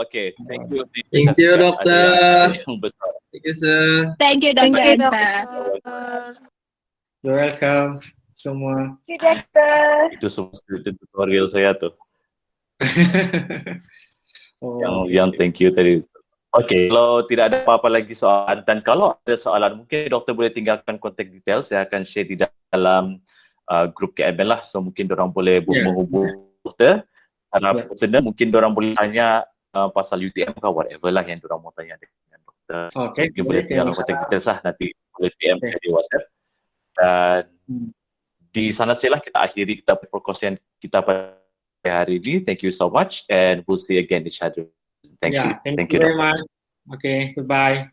Okay, thank you. Thank you, doktor. Thank you, sir. Thank you, doktor. You're welcome semua. Thank you, doktor. Itu semua tutorial saya tu. Yang thank you tadi. Okay, kalau tidak ada apa-apa lagi soalan, dan kalau ada soalan mungkin doktor boleh tinggalkan contact details. Saya akan share di dalam grup KML lah, so mungkin diorang boleh menghubungi doktor. Secara personal mungkin diorang boleh tanya pasal UTM ke whatever lah yang diorang mau tanya dengan doktor. Okay, mungkin boleh tinggalkan kontak details lah, nanti boleh PM di WhatsApp. Dan di sana sajalah kita akhiri kita perkongsian kita pada hari ini. Thank you so much and we'll see again each other. Thank you. Thank you very much. Okay, goodbye.